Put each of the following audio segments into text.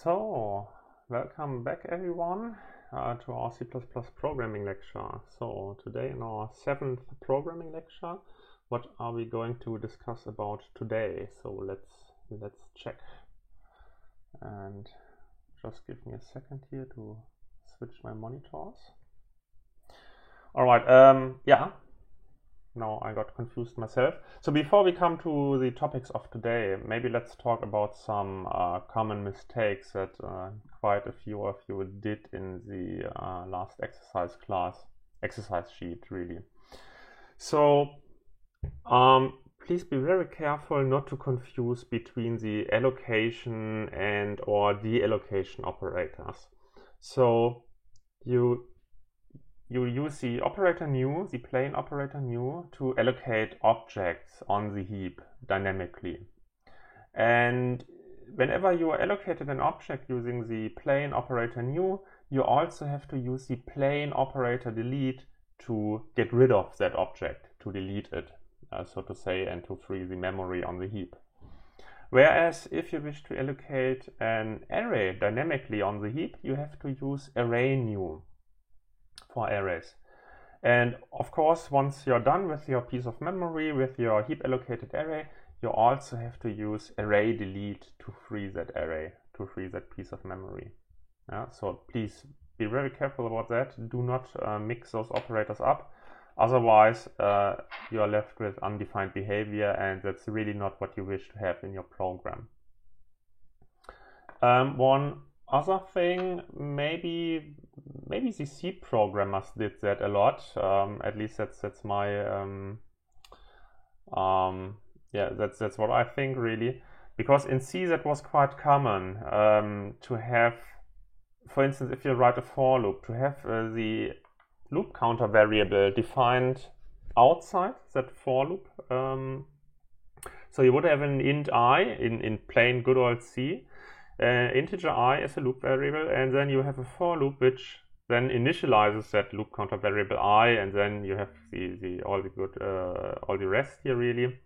So, welcome back everyone to our C++ programming lecture. So today in our 7th programming lecture, what are we going to discuss about today? So let's check. And just give me a second here to switch my monitors. All right, now I got confused myself. So before we come to the topics of today, maybe let's talk about some common mistakes that quite a few of you did in the last exercise sheet really. So please be very careful not to confuse between the allocation and or deallocation operators. So you use the operator new, the plain operator new, to allocate objects on the heap dynamically. And whenever you allocated an object using the plain operator new, you also have to use the plain operator delete to get rid of that object, to delete it, so to say, and to free the memory on the heap. Whereas if you wish to allocate an array dynamically on the heap, you have to use array new for arrays. And of course, once you're done with your piece of memory, with your heap allocated array, you also have to use array delete to free that array, to free that piece of memory. So please be very careful about that. Do not mix those operators up. Otherwise, you are left with undefined behavior, and that's really not what you wish to have in your program. One other thing, maybe the C programmers did that a lot. At least that's my that's what I think really, because in C that was quite common to have, for instance, if you write a for loop, to have the loop counter variable defined outside that for loop. So you would have an int I in plain good old C. Integer I is a loop variable, and then you have a for loop which then initializes that loop counter variable I, and then you have all the rest here really.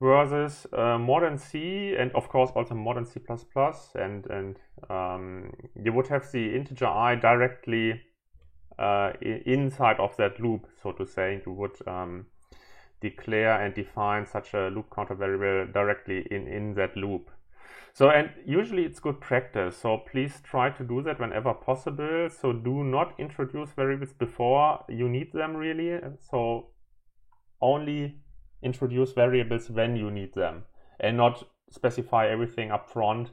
Versus modern C, and of course also modern C++, and you would have the integer I directly inside of that loop, so to say. You would declare and define such a loop counter variable directly in that loop. So, and usually it's good practice, so please try to do that whenever possible. So do not introduce variables before you need them really. So only introduce variables when you need them, and not specify everything up front,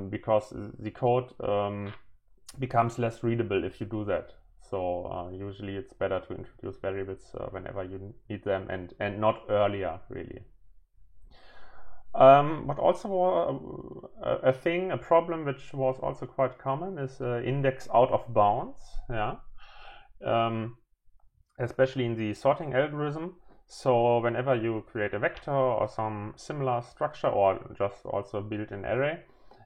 because the code becomes less readable if you do that. So usually it's better to introduce variables whenever you need them, and not earlier really. But also a problem which was also quite common is index out of bounds, especially in the sorting algorithm. So whenever you create a vector or some similar structure, or just also build an array,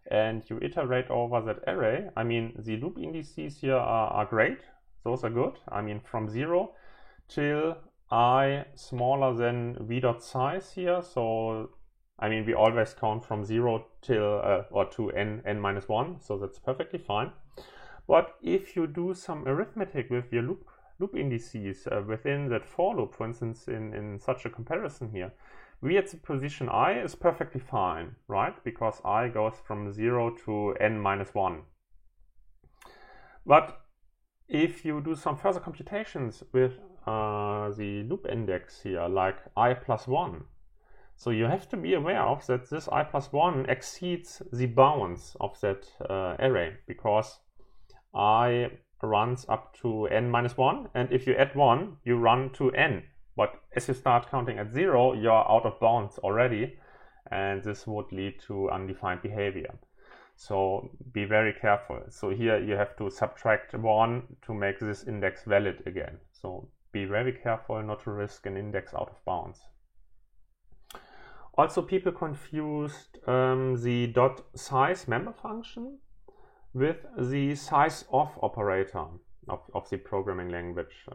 and you iterate over that array, I mean, the loop indices here are great. Those are good. I mean, from 0 till I smaller than v.size here. So I mean, we always count from 0 till or to n-1, so that's perfectly fine. But if you do some arithmetic with your loop indices within that for loop, for instance, in such a comparison here, v at the position I is perfectly fine, right? Because I goes from 0 to n-1. But if you do some further computations with the loop index here, like I plus 1, so you have to be aware of that this I plus 1 exceeds the bounds of that array, because I runs up to n-1, and if you add 1, you run to n. But as you start counting at 0, you're out of bounds already, and this would lead to undefined behavior. So be very careful. So here you have to subtract 1 to make this index valid again. So be very careful not to risk an index out of bounds. Also, people confused the .size member function with the size of operator of the programming language.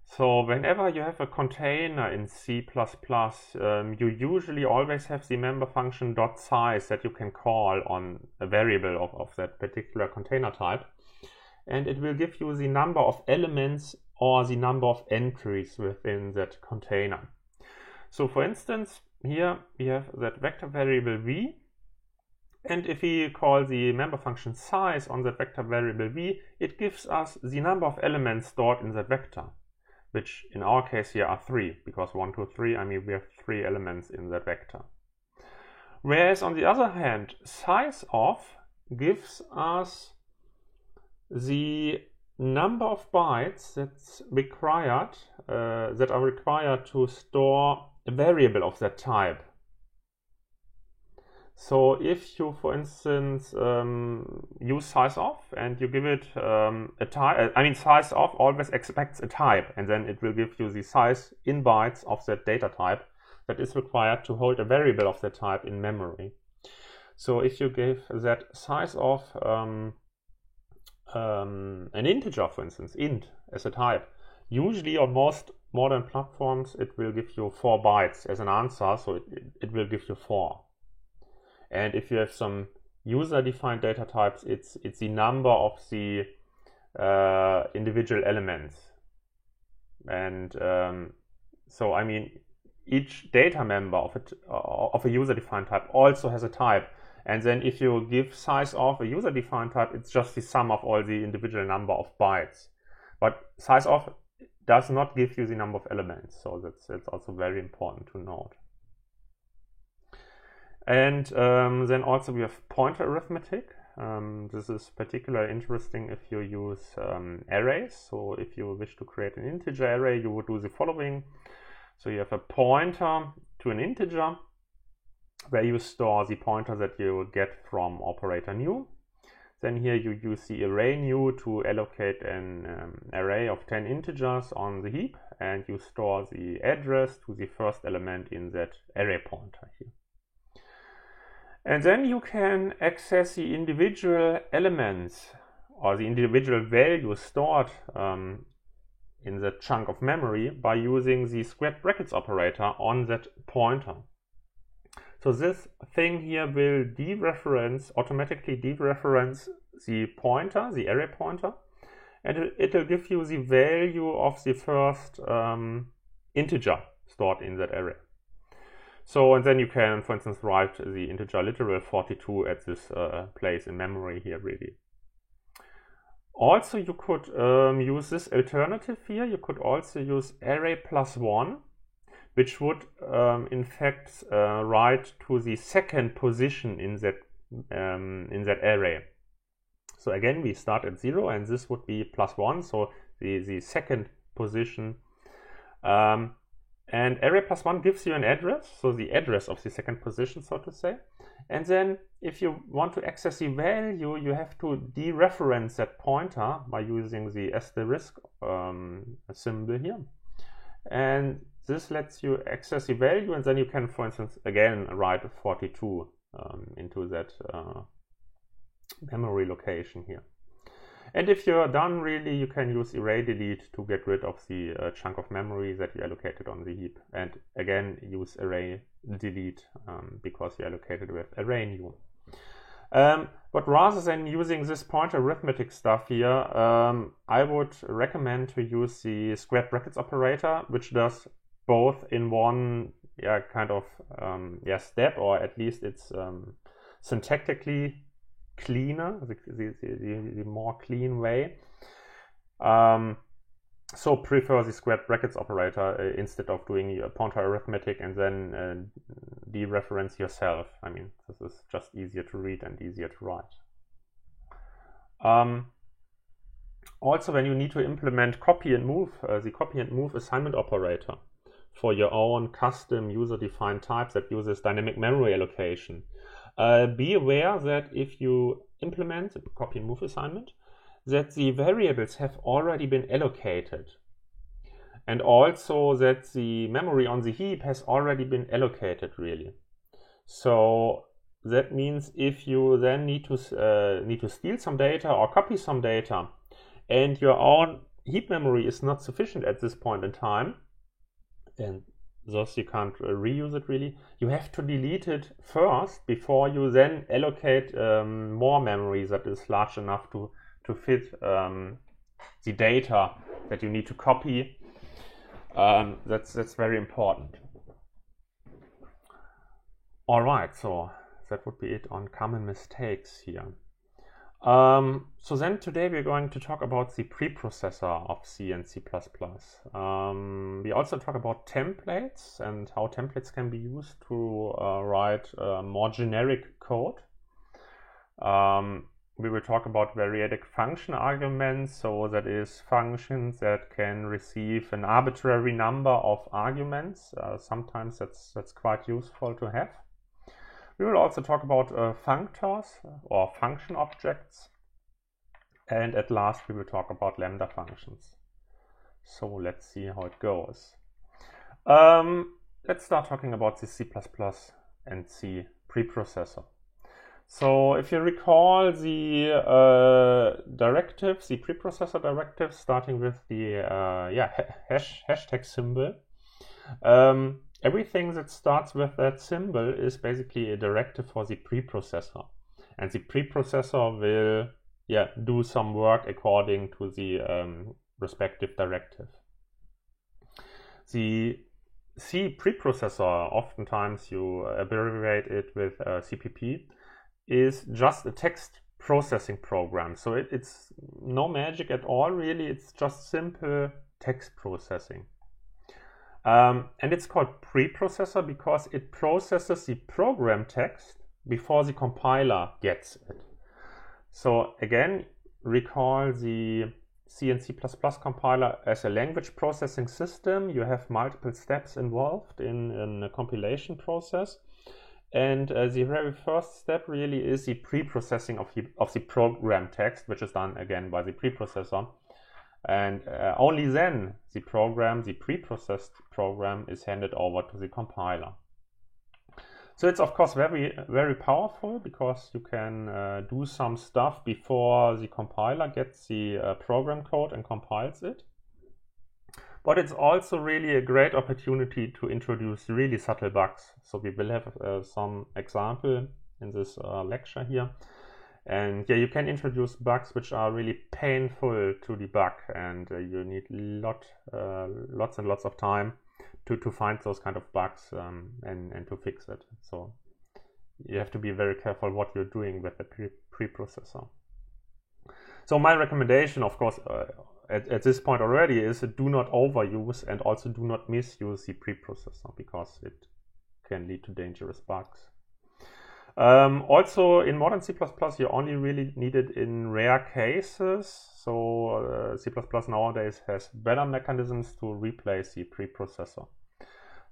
So whenever you have a container in C++, you usually always have the member function .size that you can call on a variable of that particular container type. And it will give you the number of elements or the number of entries within that container. So for instance, here we have that vector variable v. And if we call the member function size on that vector variable v, it gives us the number of elements stored in that vector, which in our case here are 3, because 1, 2, 3, I mean we have 3 elements in that vector. Whereas on the other hand, size of gives us the number of bytes that's required, that are required to store a variable of that type. So if you, for instance, use size of and you give it a type, size of always expects a type, and then it will give you the size in bytes of that data type that is required to hold a variable of that type in memory. So if you give that size of an integer, for instance, int as a type, usually on most modern platforms it will give you 4 bytes as an answer, so it will give you 4. And if you have some user-defined data types, it's the number of the individual elements. And so I mean, each data member of a user-defined type also has a type. And then if you give size of a user-defined type, it's just the sum of all the individual number of bytes. But size of does not give you the number of elements, so that's also very important to note. And then also we have pointer arithmetic. This is particularly interesting if you use arrays. So if you wish to create an integer array, you would do the following. So you have a pointer to an integer where you store the pointer that you get from operator new. Then here you use the array new to allocate an array of 10 integers on the heap, and you store the address to the first element in that array pointer here. And then you can access the individual elements or the individual values stored in that chunk of memory by using the squared brackets operator on that pointer. So this thing here will automatically dereference the pointer, the array pointer, and it will give you the value of the first integer stored in that array. So, and then you can, for instance, write the integer literal 42 at this place in memory here, really. Also, you could use this alternative here. You could also use array +1, which would in fact write to the second position in that array. So again, we start at 0, and this would be +1, so the second position. And array +1 gives you an address, so the address of the second position, so to say. And then if you want to access the value, you have to dereference that pointer by using the asterisk symbol here. And this lets you access the value, and then you can, for instance, again write 42 into that memory location here. And if you're done, really, you can use array delete to get rid of the chunk of memory that you allocated on the heap. And again, use array delete because you allocated with array new. But rather than using this pointer arithmetic stuff here, I would recommend to use the squared brackets operator, which does both in one step, or at least it's syntactically cleaner, the more clean way. So prefer the squared brackets operator instead of doing a pointer arithmetic and then dereference yourself. I mean, this is just easier to read and easier to write. Also, when you need to implement copy and move, the copy and move assignment operator for your own custom user-defined type that uses dynamic memory allocation, be aware that if you implement the copy and move assignment, that the variables have already been allocated, and also that the memory on the heap has already been allocated, really. So that means if you then need to steal some data or copy some data, and your own heap memory is not sufficient at this point in time, and thus you can't reuse it really, you have to delete it first before you then allocate more memory that is large enough to fit the data that you need to copy. That's very important. All right, so that would be it on common mistakes here. So then today we're going to talk about the preprocessor of C and C++. We also talk about templates and how templates can be used to write more generic code. We will talk about variadic function arguments, so that is functions that can receive an arbitrary number of arguments. Sometimes that's quite useful to have. We will also talk about functors or function objects, and at last we will talk about lambda functions. So let's see how it goes. Let's start talking about the C++ and C preprocessor. So if you recall the directives, the preprocessor directives, starting with the hashtag symbol, everything that starts with that symbol is basically a directive for the preprocessor, and the preprocessor will do some work according to the respective directive. The C preprocessor, oftentimes you abbreviate it with CPP, is just a text processing program. So it's no magic at all, really. It's just simple text processing. And it's called preprocessor because it processes the program text before the compiler gets it. So again, recall the C and C++ compiler as a language processing system. You have multiple steps involved in a compilation process. And the very first step really is the preprocessing of the program text, which is done again by the preprocessor. And only then the preprocessed program is handed over to the compiler. So it's of course very, very powerful because you can do some stuff before the compiler gets the program code and compiles it. But it's also really a great opportunity to introduce really subtle bugs. So we will have some example in this lecture here. And yeah, you can introduce bugs which are really painful to debug, and you need lots and lots of time to find those kind of bugs and to fix it. So you have to be very careful what you're doing with the preprocessor. So my recommendation, of course, at this point already is do not overuse and also do not misuse the preprocessor because it can lead to dangerous bugs. Also in modern C++, you only really need it in rare cases. So C++ nowadays has better mechanisms to replace the preprocessor.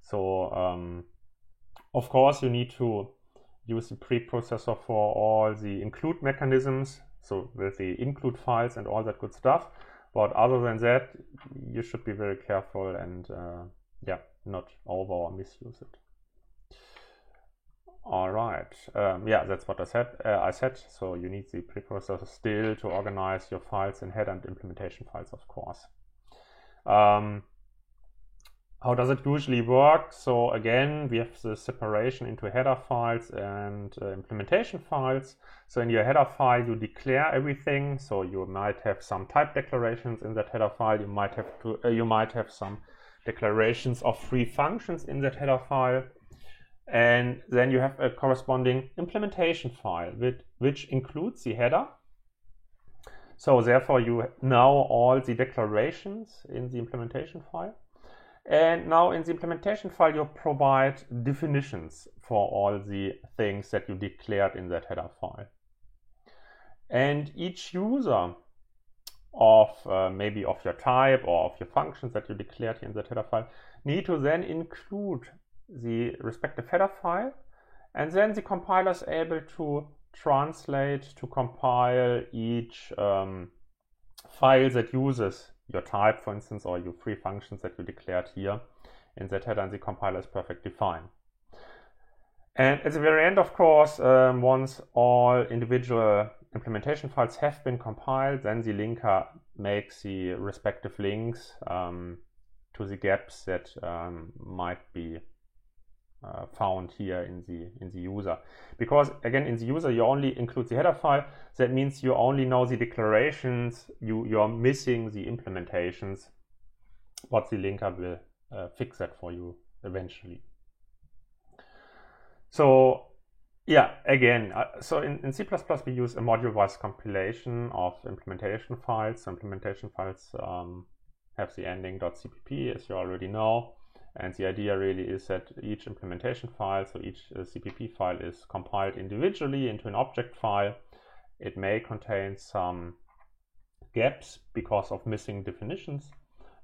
So of course you need to use the preprocessor for all the include mechanisms, so with the include files and all that good stuff. But other than that, you should be very careful and not over or misuse it. All right, that's what I said. So you need the preprocessor still to organize your files in header and implementation files, of course. How does it usually work? So again, we have the separation into header files and implementation files. So in your header file, you declare everything. So you might have some type declarations in that header file. You might have some declarations of free functions in that header file. And then you have a corresponding implementation file which includes the header. So therefore you know all the declarations in the implementation file. And now in the implementation file you provide definitions for all the things that you declared in that header file. And each user of maybe of your type or of your functions that you declared in that header file need to then include the respective header file, and then the compiler is able to translate, to compile each file that uses your type, for instance, or your free functions that you declared here in that header, and the compiler is perfectly fine. And at the very end, of course, once all individual implementation files have been compiled, then the linker make the respective links to the gaps that might be found here in the user. Because again, in the user you only include the header file. That means you only know the declarations. You are missing the implementations. What the linker will fix that for you eventually. So yeah, again, so in C++ we use a module-wise compilation of implementation files. So implementation files have the ending .cpp, as you already know. And the idea really is that each implementation file, so each CPP file, is compiled individually into an object file. It may contain some gaps because of missing definitions,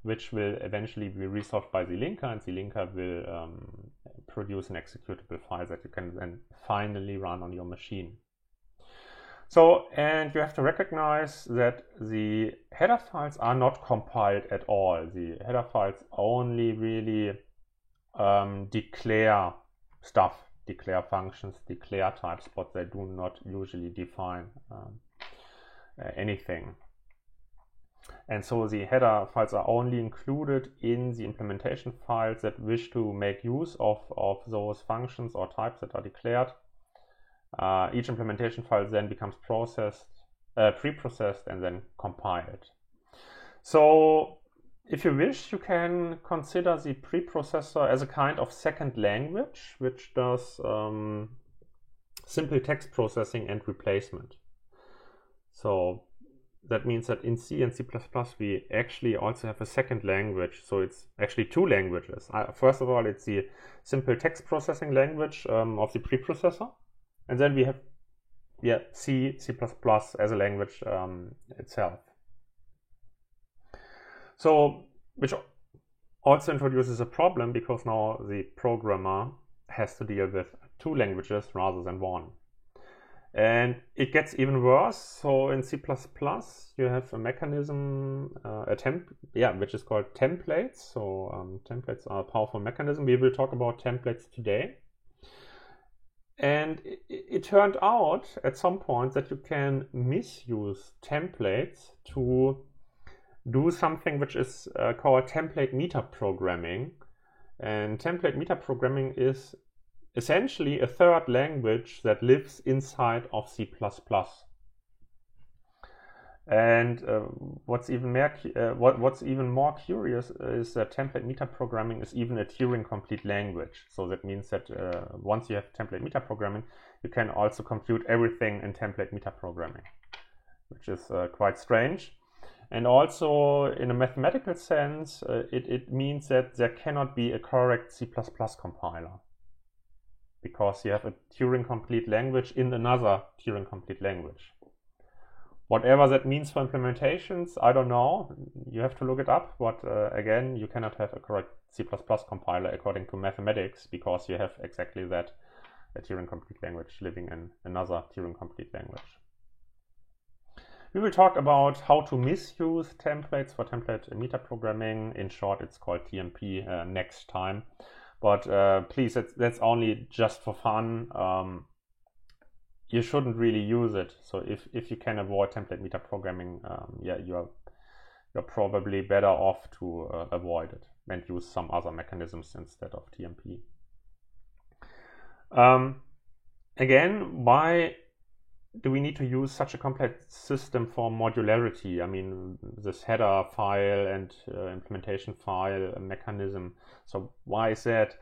which will eventually be resolved by the linker, and the linker will produce an executable file that you can then finally run on your machine. So, and you have to recognize that the header files are not compiled at all. The header files only really declare stuff, declare functions, declare types, but they do not usually define anything. And so the header files are only included in the implementation files that wish to make use of those functions or types that are declared. Each implementation file then becomes pre-processed and then compiled. So if you wish, you can consider the preprocessor as a kind of second language, which does simple text processing and replacement. So that means that in C and C++ we actually also have a second language. So it's actually two languages. First of all, it's the simple text processing language of the preprocessor. And then we have C, C++ as a language itself. So, which also introduces a problem, because now the programmer has to deal with two languages rather than one. And it gets even worse. So in C++, you have a mechanism, which is called templates. So templates are a powerful mechanism. We will talk about templates today. And it turned out at some point that you can misuse templates to do something which is called template metaprogramming. And template metaprogramming is essentially a third language that lives inside of C++. And what's even more curious is that template metaprogramming is even a Turing-complete language. So that means that once you have template metaprogramming, you can also compute everything in template metaprogramming, which is quite strange. And also, in a mathematical sense, it means that there cannot be a correct C++ compiler, because you have a Turing-complete language in another Turing-complete language. Whatever that means for implementations, I don't know. You have to look it up. But again, you cannot have a correct C++ compiler according to mathematics, because you have exactly that, a Turing-complete language living in another Turing-complete language. We will talk about how to misuse templates for template metaprogramming. In short, it's called TMP next time. But please, that's only just for fun. You shouldn't really use it. So if you can avoid template metaprogramming, you're probably better off to avoid it and use some other mechanisms instead of TMP. Again, why do we need to use such a complex system for modularity? I mean, this header file and implementation file mechanism. So why is that?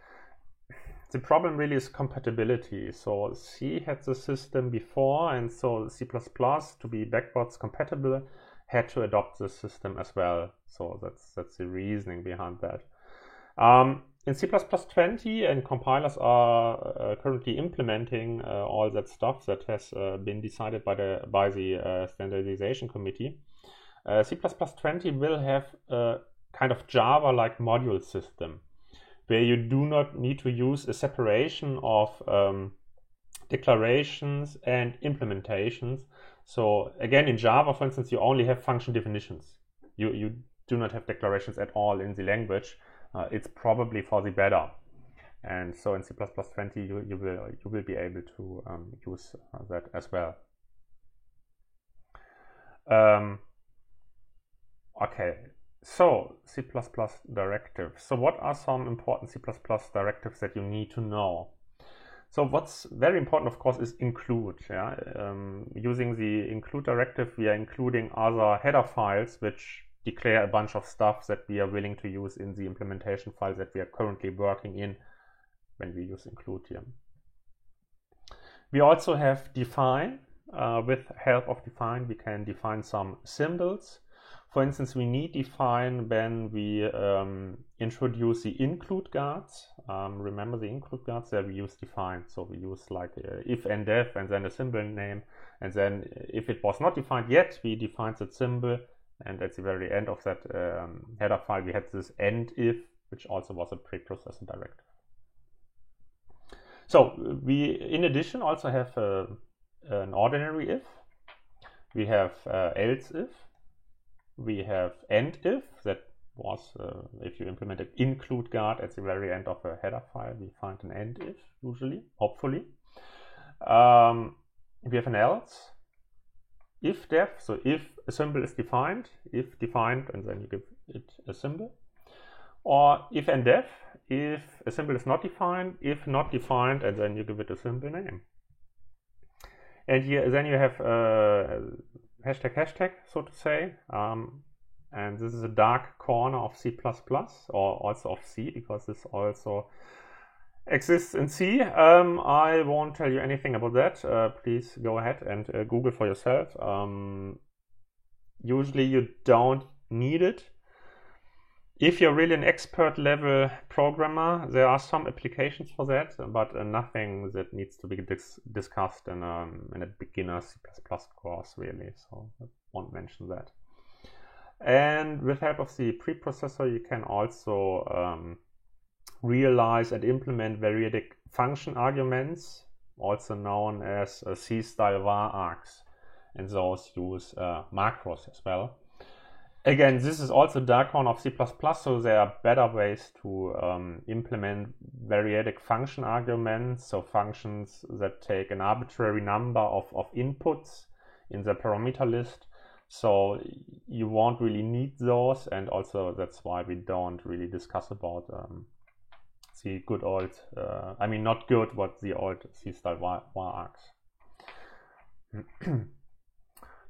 The problem really is compatibility. So C had the system before, and so C++, to be backwards compatible, had to adopt the system as well. So that's the reasoning behind that. In C++20, and compilers are currently implementing all that stuff that has been decided by the standardization committee. C++20 will have a kind of Java-like module system, where you do not need to use a separation of declarations and implementations. So again, in Java, for instance, you only have function definitions. You do not have declarations at all in the language. It's probably for the better. And so in C++20, you will be able to use that as well. Okay, so C++ directives. So what are some important C++ directives that you need to know? So what's very important, of course, is include. Yeah? Using the include directive, we are including other header files which declare a bunch of stuff that we are willing to use in the implementation file that we are currently working in when we use include here. We also have define. With help of define, we can define some symbols. For instance, we need define when we introduce the include guards. Remember the include guards? There we use define. So we use like if and def and then a symbol name. And then if it was not defined yet, we defined that symbol. And at the very end of that header file, we had this end if, which also was a preprocessor directive. So we, in addition, also have an ordinary if. We have else if. We have end if, that was if you implemented include guard at the very end of a header file, we find an end if usually, hopefully. We have an else, if def, so if a symbol is defined, if defined, and then you give it a symbol. Or if and def, if a symbol is not defined, if not defined, and then you give it a symbol name. And here, then you have hashtag, so to say. And this is a dark corner of C++, or also of C, because this also exists in C. I won't tell you anything about that. Please go ahead and Google for yourself. Usually you don't need it. If you're really an expert level programmer, there are some applications for that, but nothing that needs to be discussed in a beginner C++ course, really. So I won't mention that. And with help of the preprocessor, you can also realize and implement variadic function arguments, also known as C-style var args, and those use macros as well. Again, this is also dark corner of C++, so there are better ways to implement variadic function arguments, so functions that take an arbitrary number of inputs in the parameter list. So you won't really need those, and also that's why we don't really discuss about the good old, I mean not good, but the old C-style var args.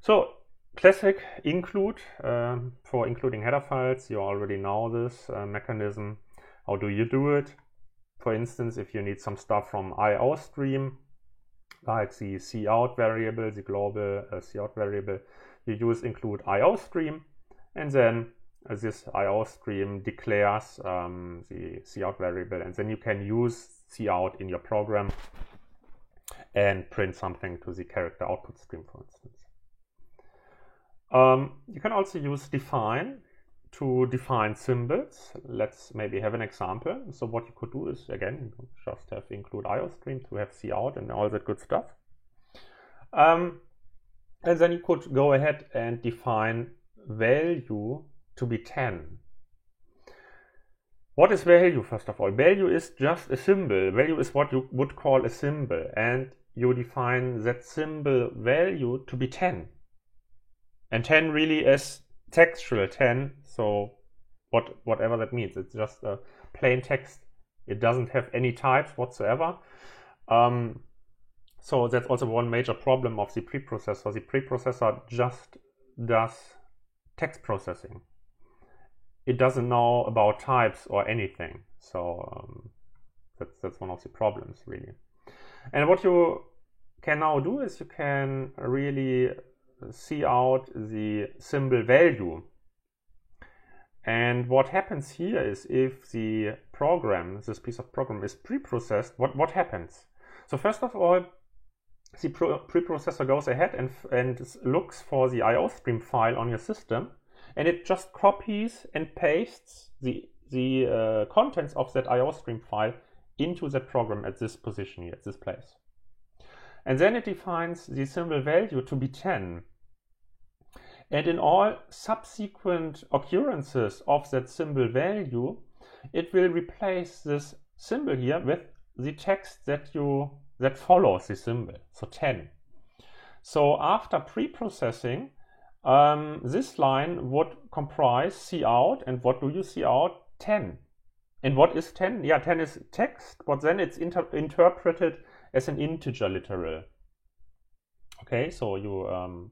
So classic include for including header files. You already know this mechanism. How do you do it? For instance, if you need some stuff from IOStream, like the cout variable, the global cout variable, you use include IOStream, and then this IOStream declares the cout variable, and then you can use cout in your program and print something to the character output stream, for instance. You can also use define to define symbols. Let's maybe have an example. So what you could do is, again, just have include IOStream to have cout and all that good stuff. And then you could go ahead and define value to be 10. What is value, first of all? Value is just a symbol. Value is what you would call a symbol, and you define that symbol value to be 10. And 10 really is textual 10, so whatever that means. It's just a plain text. It doesn't have any types whatsoever. So that's also one major problem of the preprocessor. The preprocessor just does text processing. It doesn't know about types or anything. So that's one of the problems, really. And what you can now do is you can really cout the symbol value. And what happens here is, if the program, this piece of program, is preprocessed, what happens? So first of all, the preprocessor goes ahead and looks for the IOStream file on your system, and it just copies and pastes the contents of that IOStream file into that program at this position here, at this place. And then it defines the symbol value to be 10. And in all subsequent occurrences of that symbol value, it will replace this symbol here with the text that follows the symbol, so 10. So after pre-processing, this line would comprise cout, and what do you see out? 10. And what is 10? Yeah, 10 is text, but then it's interpreted as an integer literal. Okay, so you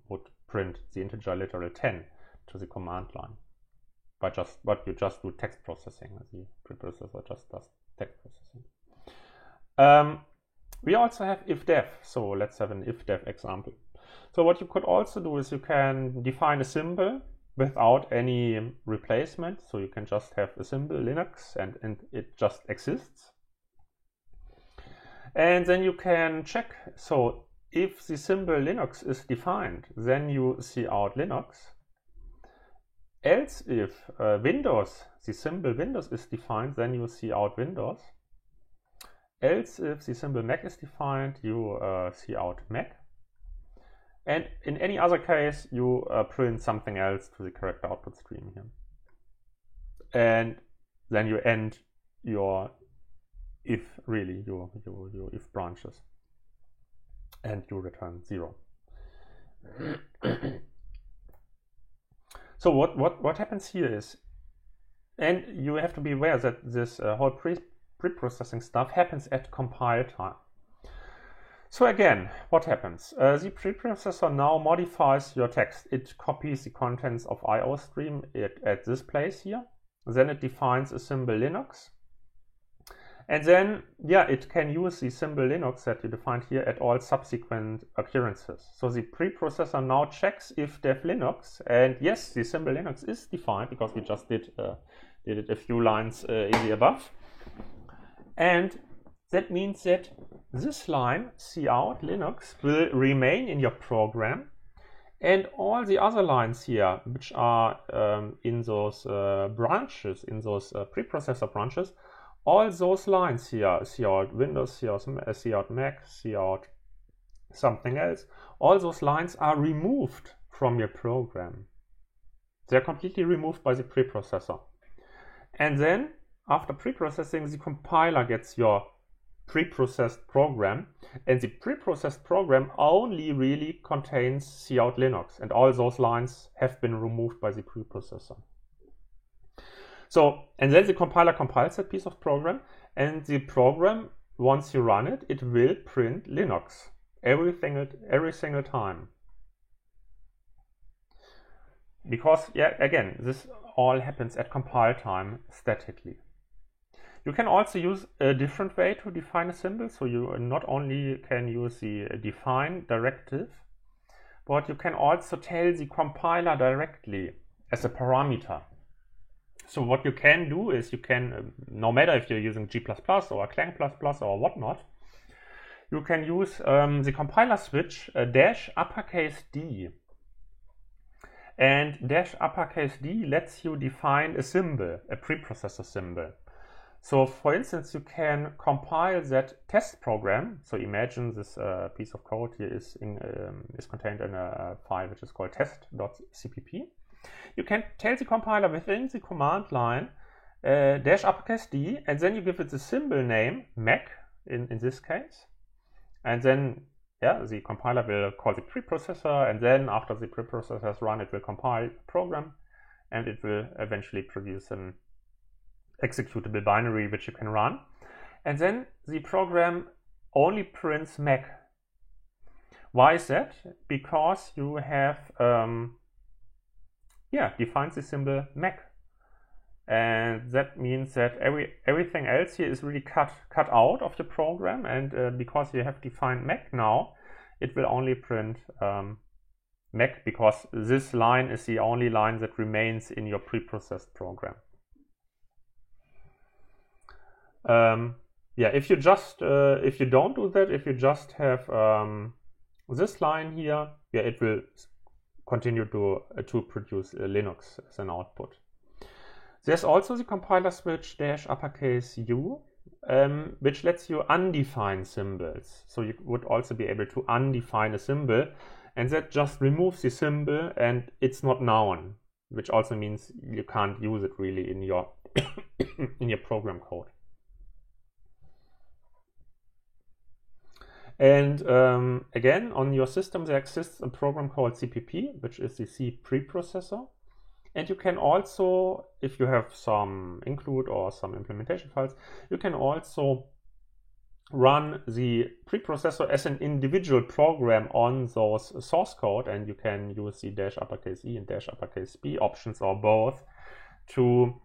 would print the integer literal 10 to the command line by what you just do text processing. The preprocessor just does text processing. We also have ifdef, so let's have an ifdef example. So what you could also do is you can define a symbol without any replacement. So you can just have a symbol Linux and it just exists. And then you can check. So if the symbol Linux is defined, then you see out Linux. Else if Windows, the symbol Windows is defined, then you see out Windows. Else if the symbol Mac is defined, you see out Mac. And in any other case, you print something else to the character output stream here. And then you end your if, really, your if branches. And you return 0. So what happens here is, and you have to be aware that this whole pre-processing stuff happens at compile time. So again, what happens? The preprocessor now modifies your text. It copies the contents of IO stream at this place here. Then it defines a symbol Linux. And then, yeah, it can use the symbol Linux that you defined here at all subsequent occurrences. So the preprocessor now checks ifdef Linux, and yes, the symbol Linux is defined because we just did it a few lines in the above. And that means that this line, cout Linux, will remain in your program, and all the other lines here, which are in those branches, in those preprocessor branches, all those lines here, cout Windows, cout Mac, cout something else, all those lines are removed from your program. They're completely removed by the preprocessor. And then, after preprocessing, the compiler gets your preprocessed program, and the preprocessed program only really contains cout Linux, and all those lines have been removed by the preprocessor. So, and then the compiler compiles that piece of program, and the program, once you run it, it will print Linux every single time. Because, yeah, again, this all happens at compile time statically. You can also use a different way to define a symbol. So you not only can use the define directive, but you can also tell the compiler directly as a parameter. So what you can do is you can, no matter if you're using G++ or Clang++ or whatnot, you can use the compiler switch -D. And -D lets you define a symbol, a preprocessor symbol. So for instance, you can compile that test program. So imagine this piece of code here is contained in a file which is called test.cpp. You can tell the compiler within the command line -D, and then you give it the symbol name Mac in this case. And then, yeah, the compiler will call the preprocessor, and then after the preprocessor has run, it will compile the program, and it will eventually produce an executable binary which you can run. And then the program only prints Mac. Why is that? Because you have defined the symbol Mac. And that means that everything else here is really cut out of the program, and because you have defined Mac now, it will only print Mac, because this line is the only line that remains in your preprocessed program. If you don't do that, if you just have this line here, it will continue to produce Linux as an output. There's also the compiler switch -U, which lets you undefine symbols. So you would also be able to undefine a symbol, and that just removes the symbol and it's not known, which also means you can't use it really in your in your program code. And again, on your system there exists a program called CPP, which is the C preprocessor. And you can also, if you have some include or some implementation files, you can also run the preprocessor as an individual program on those source code, and you can use the -E and -B options or both to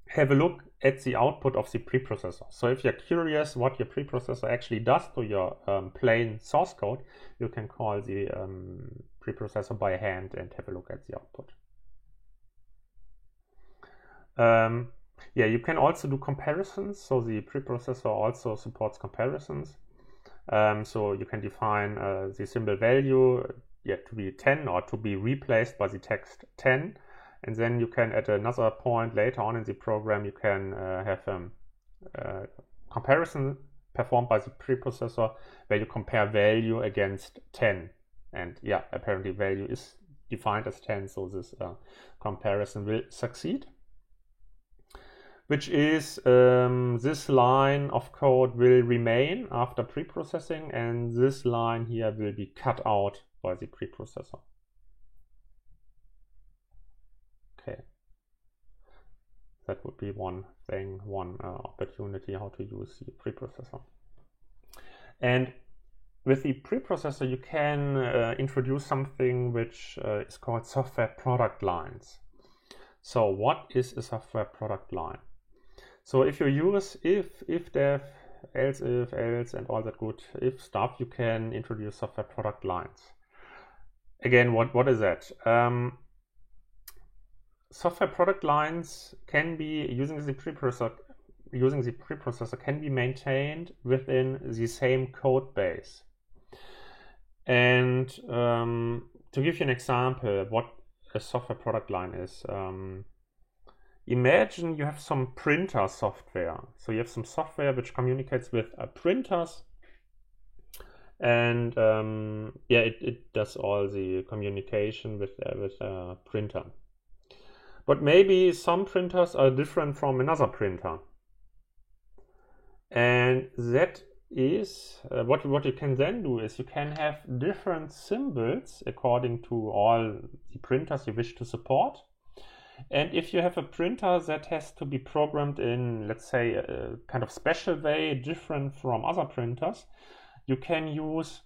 have a look at the output of the preprocessor. So if you're curious what your preprocessor actually does to your plain source code, you can call the preprocessor by hand and have a look at the output. Yeah, you can also do comparisons. So the preprocessor also supports comparisons. So you can define the symbol value to be 10 or to be replaced by the text 10. And then you can, at another point later on in the program, you can have a comparison performed by the preprocessor where you compare value against 10. And yeah, apparently value is defined as 10, so this comparison will succeed. Which is this line of code will remain after preprocessing, and this line here will be cut out by the preprocessor. Okay, that would be one thing, one opportunity how to use the preprocessor. And with the preprocessor, you can introduce something which is called software product lines. So what is a software product line? So if you use if def, else if, else, and all that good if stuff, you can introduce software product lines. Again, what is that? Software product lines can be, using the preprocessor can be maintained within the same code base. And to give you an example, what a software product line is, imagine you have some printer software. So you have some software which communicates with printers, and it does all the communication with a printer. But maybe some printers are different from another printer, and that is what you can then do is you can have different symbols according to all the printers you wish to support. And if you have a printer that has to be programmed in, let's say, a kind of special way, different from other printers, you can use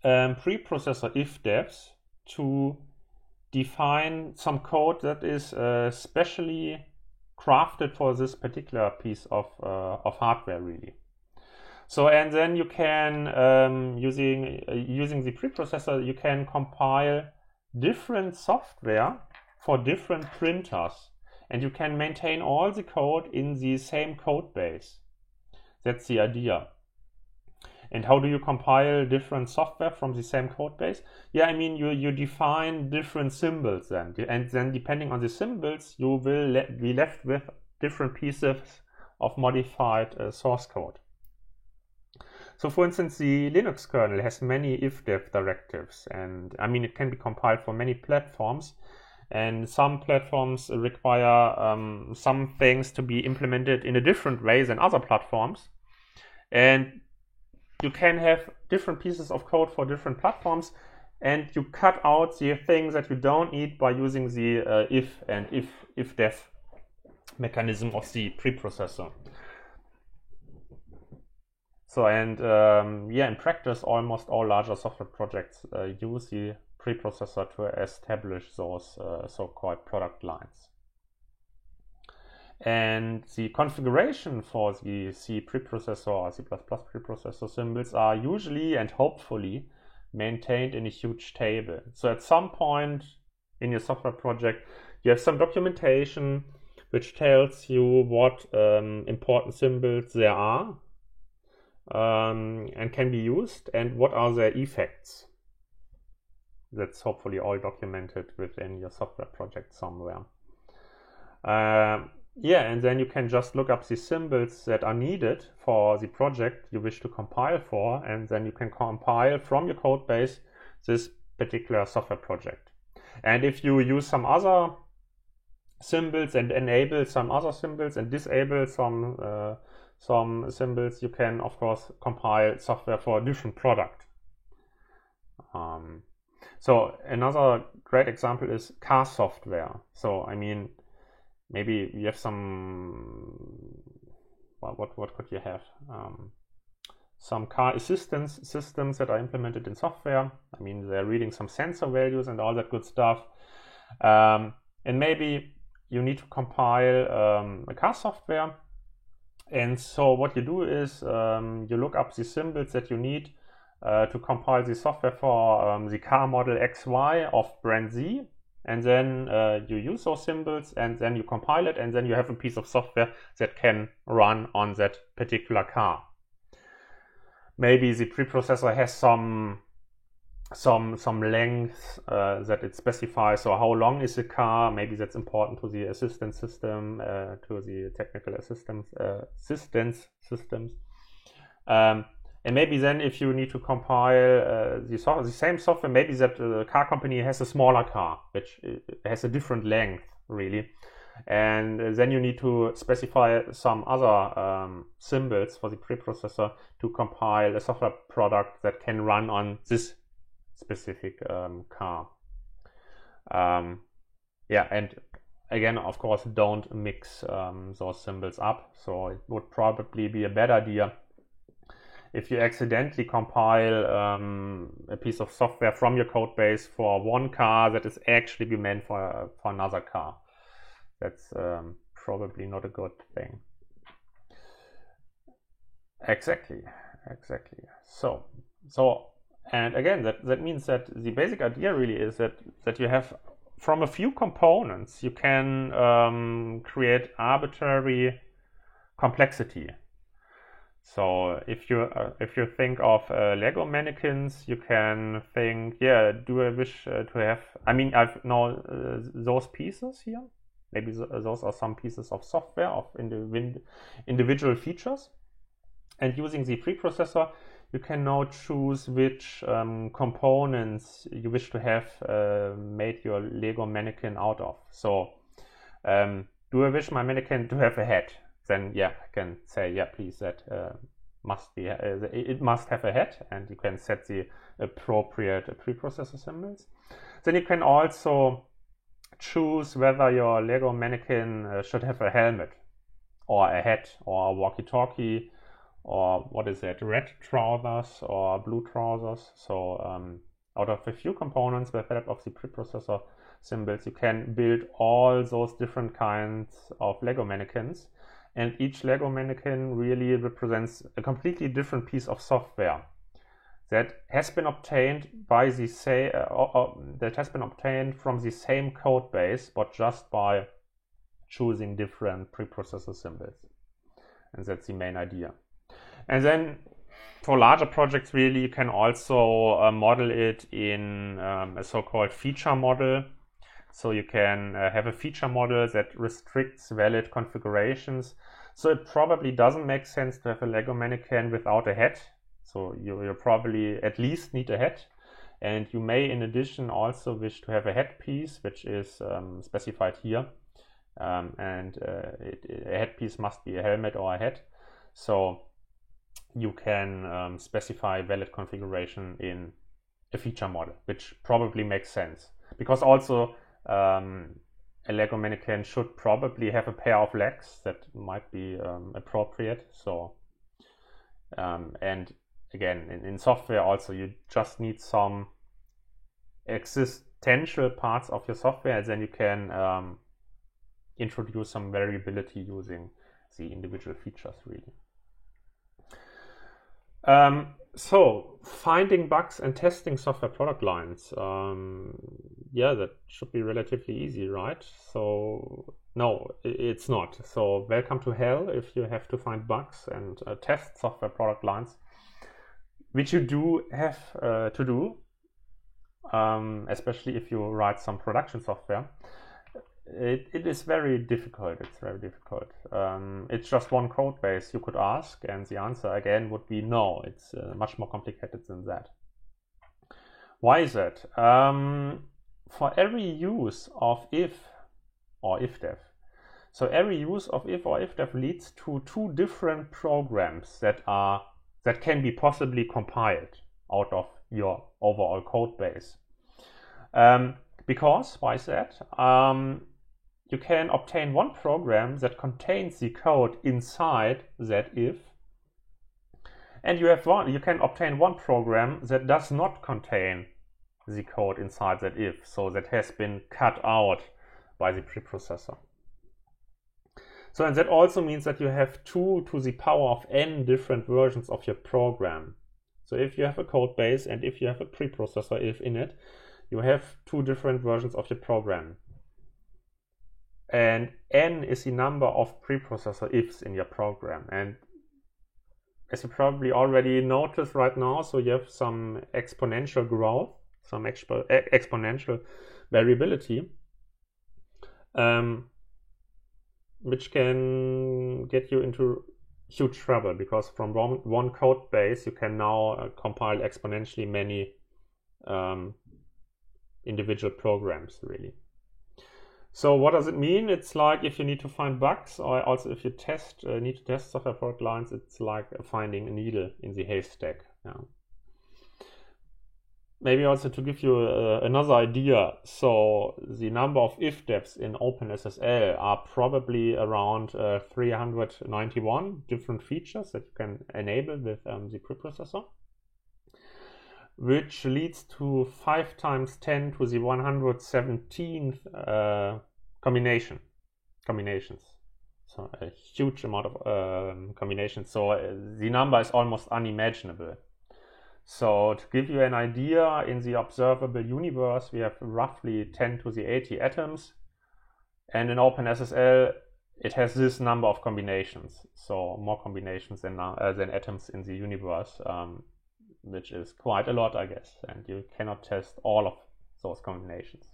preprocessor if-defs to define some code that is specially crafted for this particular piece of hardware, really. So, and then you can, using the preprocessor, you can compile different software for different printers, and you can maintain all the code in the same code base. That's the idea. And how do you compile different software from the same code base? Yeah, I mean, you define different symbols then, and then depending on the symbols, you will be left with different pieces of modified source code. So for instance, the Linux kernel has many if-def directives, and I mean, it can be compiled for many platforms, and some platforms require some things to be implemented in a different way than other platforms. And you can have different pieces of code for different platforms, and you cut out the things that you don't need by using the if and if-def mechanism of the preprocessor. So, and yeah, in practice, almost all larger software projects use the preprocessor to establish those so-called product lines. And the configuration for the C preprocessor or C++ preprocessor symbols are usually and hopefully maintained in a huge table. So at some point in your software project, you have some documentation which tells you what important symbols there are and can be used, and what are their effects. That's hopefully all documented within your software project somewhere. Yeah, and then you can just look up the symbols that are needed for the project you wish to compile for, and then you can compile from your code base this particular software project. And if you use some other symbols and enable some other symbols and disable some some symbols, you can of course compile software for a different product. So another great example is car software. So I mean, maybe you have some, well, what could you have? Some car assistance systems that are implemented in software. I mean, they're reading some sensor values and all that good stuff. And maybe you need to compile a car software. And so what you do is you look up the symbols that you need to compile the software for the car model XY of brand Z. And then you use those symbols and then you compile it, and then you have a piece of software that can run on that particular car. Maybe the preprocessor has some length that it specifies, or how long is the car. Maybe that's important to the assistance system, to the technical assistance systems. And maybe then if you need to compile the same software, maybe that the car company has a smaller car, which has a different length, really. And then you need to specify some other symbols for the preprocessor to compile a software product that can run on this specific car. Yeah, and again, of course, don't mix those symbols up. So it would probably be a better idea if you accidentally compile a piece of software from your code base for one car that is actually meant for another car. That's probably not a good thing. Exactly. So, and again, that means that the basic idea really is that you have, from a few components, you can create arbitrary complexity. So if you think of Lego mannequins, you can think, yeah, do I wish to have? I mean, I've now those pieces here. Maybe those are some pieces of software of individual features. And using the preprocessor, you can now choose which components you wish to have made your Lego mannequin out of. So, do I wish my mannequin to have a head? Then yeah, I can say, yeah, please, that must be it must have a head, and you can set the appropriate preprocessor symbols. Then you can also choose whether your Lego mannequin should have a helmet or a hat or a walkie-talkie, or what is it, red trousers or blue trousers. So out of a few components with the help of the preprocessor symbols, you can build all those different kinds of Lego mannequins. And each Lego mannequin really represents a completely different piece of software that has been obtained by the that has been obtained from the same code base, but just by choosing different preprocessor symbols. And that's the main idea. And then for larger projects, really, you can also model it in a so-called feature model. So you can have a feature model that restricts valid configurations. So it probably doesn't make sense to have a Lego mannequin without a head. So you probably at least need a head. And you may, in addition, also wish to have a headpiece, which is specified here. A headpiece must be a helmet or a hat. So you can specify valid configuration in a feature model, which probably makes sense. Because also a Lego mannequin should probably have a pair of legs that might be appropriate. So, and again, in software also, you just need some existential parts of your software, and then you can introduce some variability using the individual features, really. So finding bugs and testing software product lines, yeah, that should be relatively easy, right? So no, it's not. So welcome to hell if you have to find bugs and test software product lines, which you do have to do, especially if you write some production software. It is very difficult. It's very difficult. It's just one code base you could ask, and the answer again would be no. It's much more complicated than that. Why is that? For every use of if or ifdef, So every use of if or ifdef leads to two different programs that can be possibly compiled out of your overall code base. Because, why is that? You can obtain one program that contains the code inside that if, and you can obtain one program that does not contain the code inside that if, so that has been cut out by the preprocessor. So, and that also means that you have 2 to the power of n different versions of your program. So if you have a code base and if you have a preprocessor if in it, you have 2 different versions of your program. And n is the number of preprocessor ifs in your program. And as you probably already noticed right now, so you have some exponential growth, some exponential variability, which can get you into huge trouble, because from one code base you can now compile exponentially many individual programs, really. So what does it mean? It's like if you need to find bugs, or also if you need to test software product lines, it's like finding a needle in the haystack. Yeah. Maybe also to give you another idea, so the number of ifdefs in OpenSSL are probably around 391 different features that you can enable with the preprocessor, which leads to 5 times 10 to the 117th combinations. So a huge amount of combinations. So the number is almost unimaginable. So to give you an idea, in the observable universe, we have roughly 10 to the 80 atoms. And in OpenSSL, it has this number of combinations. So more combinations than atoms in the universe, which is quite a lot, I guess. And you cannot test all of those combinations.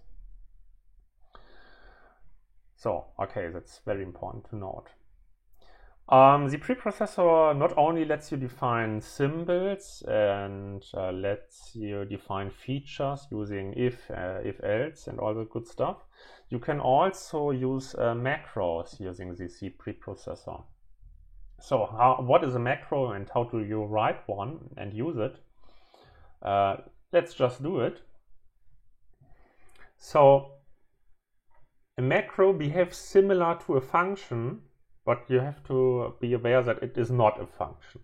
So, okay, that's very important to note. The preprocessor not only lets you define symbols and lets you define features using if else and all the good stuff. You can also use macros using the C preprocessor. So what is a macro and how do you write one and use it? Let's just do it. So a macro behaves similar to a function, but you have to be aware that it is not a function.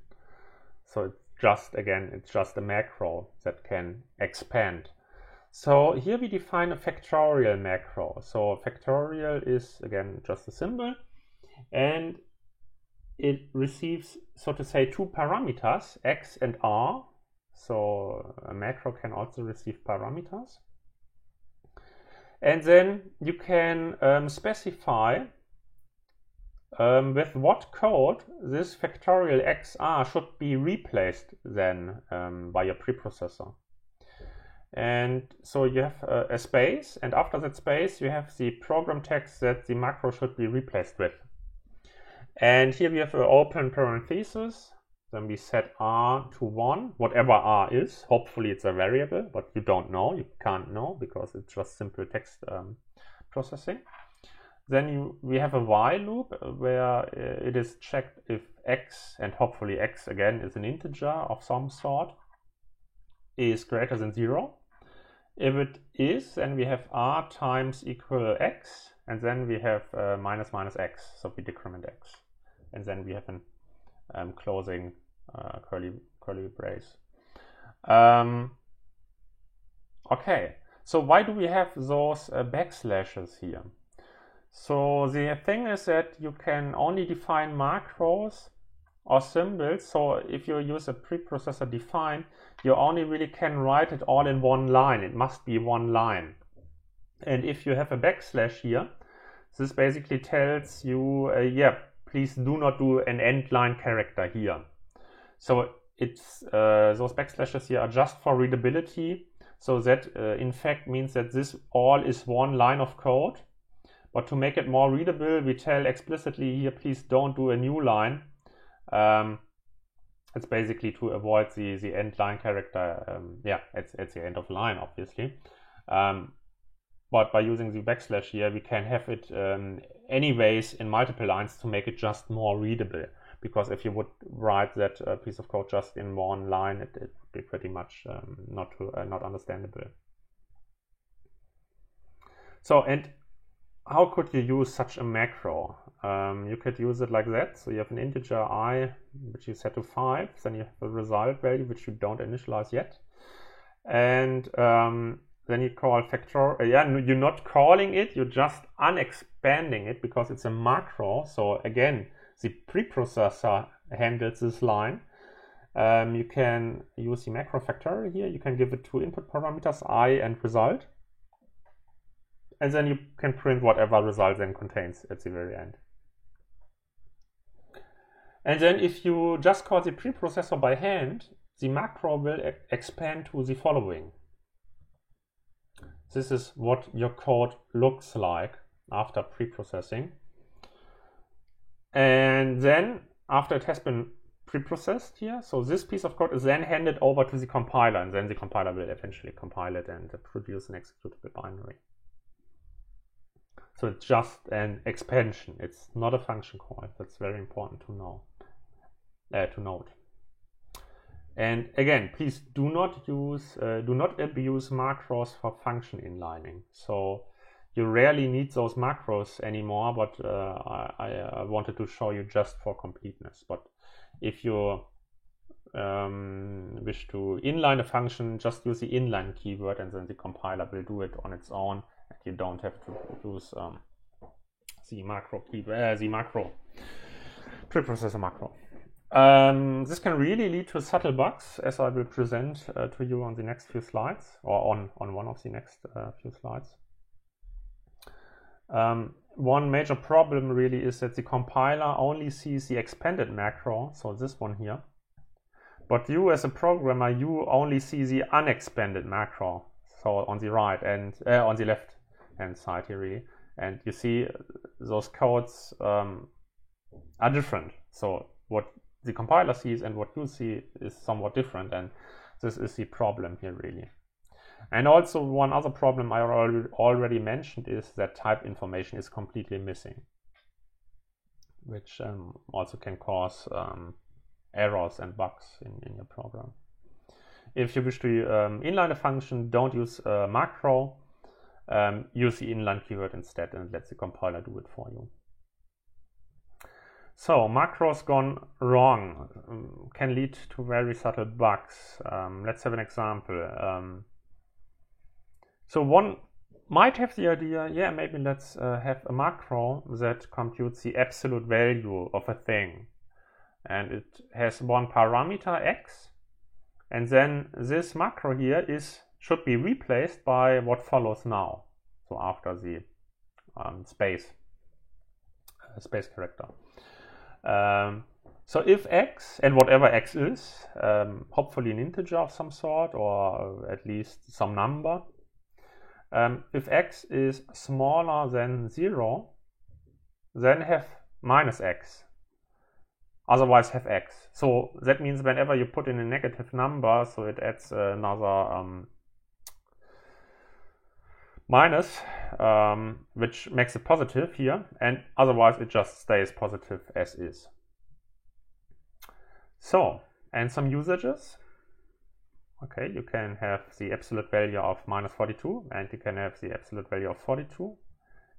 So it's just a macro that can expand. So here we define a factorial macro. So factorial is again just a symbol, and it receives, so to say, 2 parameters, x and r. So a macro can also receive parameters. And then you can specify with what code this factorial xr should be replaced then by your preprocessor. And so you have a space, and after that space you have the program text that the macro should be replaced with. And here we have an open parenthesis. Then we set r to 1, whatever r is. Hopefully it's a variable, but you don't know. You can't know because it's just simple text processing. Then we have a while loop where it is checked if x, and hopefully x again is an integer of some sort, is greater than 0. If it is, then we have r times equal x, and then we have minus minus x, so we decrement x. And then we have an closing curly brace. Okay, so why do we have those backslashes here? So the thing is that you can only define macros or symbols. So if you use a preprocessor define, you only really can write it all in one line. It must be one line. And if you have a backslash here, this basically tells you, please do not do an end line character here. So it's those backslashes here are just for readability. So that in fact means that this all is one line of code. But to make it more readable, we tell explicitly here, please don't do a new line. It's basically to avoid the end line character. It's the end of line, obviously. but by using the backslash here, we can have it anyways in multiple lines to make it just more readable. Because if you would write that piece of code just in one line, it would be pretty much not understandable. So, and how could you use such a macro? You could use it like that. So you have an integer I, which you set to 5. Then you have a result value, which you don't initialize yet. And then you call factor. You're not calling it. You're just unexpanding it because it's a macro. So again, the preprocessor handles this line. You can use the macro factorial here. You can give it two input parameters, I and result. And then you can print whatever result then contains at the very end. And then if you just call the preprocessor by hand, the macro will expand to the following. This is what your code looks like after preprocessing. And then after it has been preprocessed here, so this piece of code is then handed over to the compiler, and then the compiler will eventually compile it and produce an executable binary. So it's just an expansion. It's not a function call. That's very important to know, to note. And again, please do not abuse macros for function inlining. So you rarely need those macros anymore, but I wanted to show you just for completeness. But if you wish to inline a function, just use the inline keyword, and then the compiler will do it on its own. You don't have to use the macro preprocessor macro. This can really lead to subtle bugs, as I will present to you on the next few slides, or on one of the next few slides. One major problem really is that the compiler only sees the expanded macro, so this one here. But you as a programmer, you only see the unexpanded macro, so on the right and on the left hand side here really. And you see those codes are different. So what the compiler sees and what you see is somewhat different, and this is the problem here really. And also one other problem I already mentioned is that type information is completely missing, which also can cause errors and bugs in your program. If you wish to inline a function, don't use macro, use the inline keyword instead and let the compiler do it for you. So macros gone wrong can lead to very subtle bugs. Let's have an example. So one might have the idea, yeah, maybe let's have a macro that computes the absolute value of a thing. And it has one parameter x, and then this macro here should be replaced by what follows now. So after the space character. So if x, and whatever x is, hopefully an integer of some sort, or at least some number, if x is smaller than 0, then have minus x. Otherwise have x. So that means whenever you put in a negative number, so it adds another minus, which makes it positive here, and otherwise it just stays positive as is. So, and some usages. Okay, you can have the absolute value of minus 42, and you can have the absolute value of 42,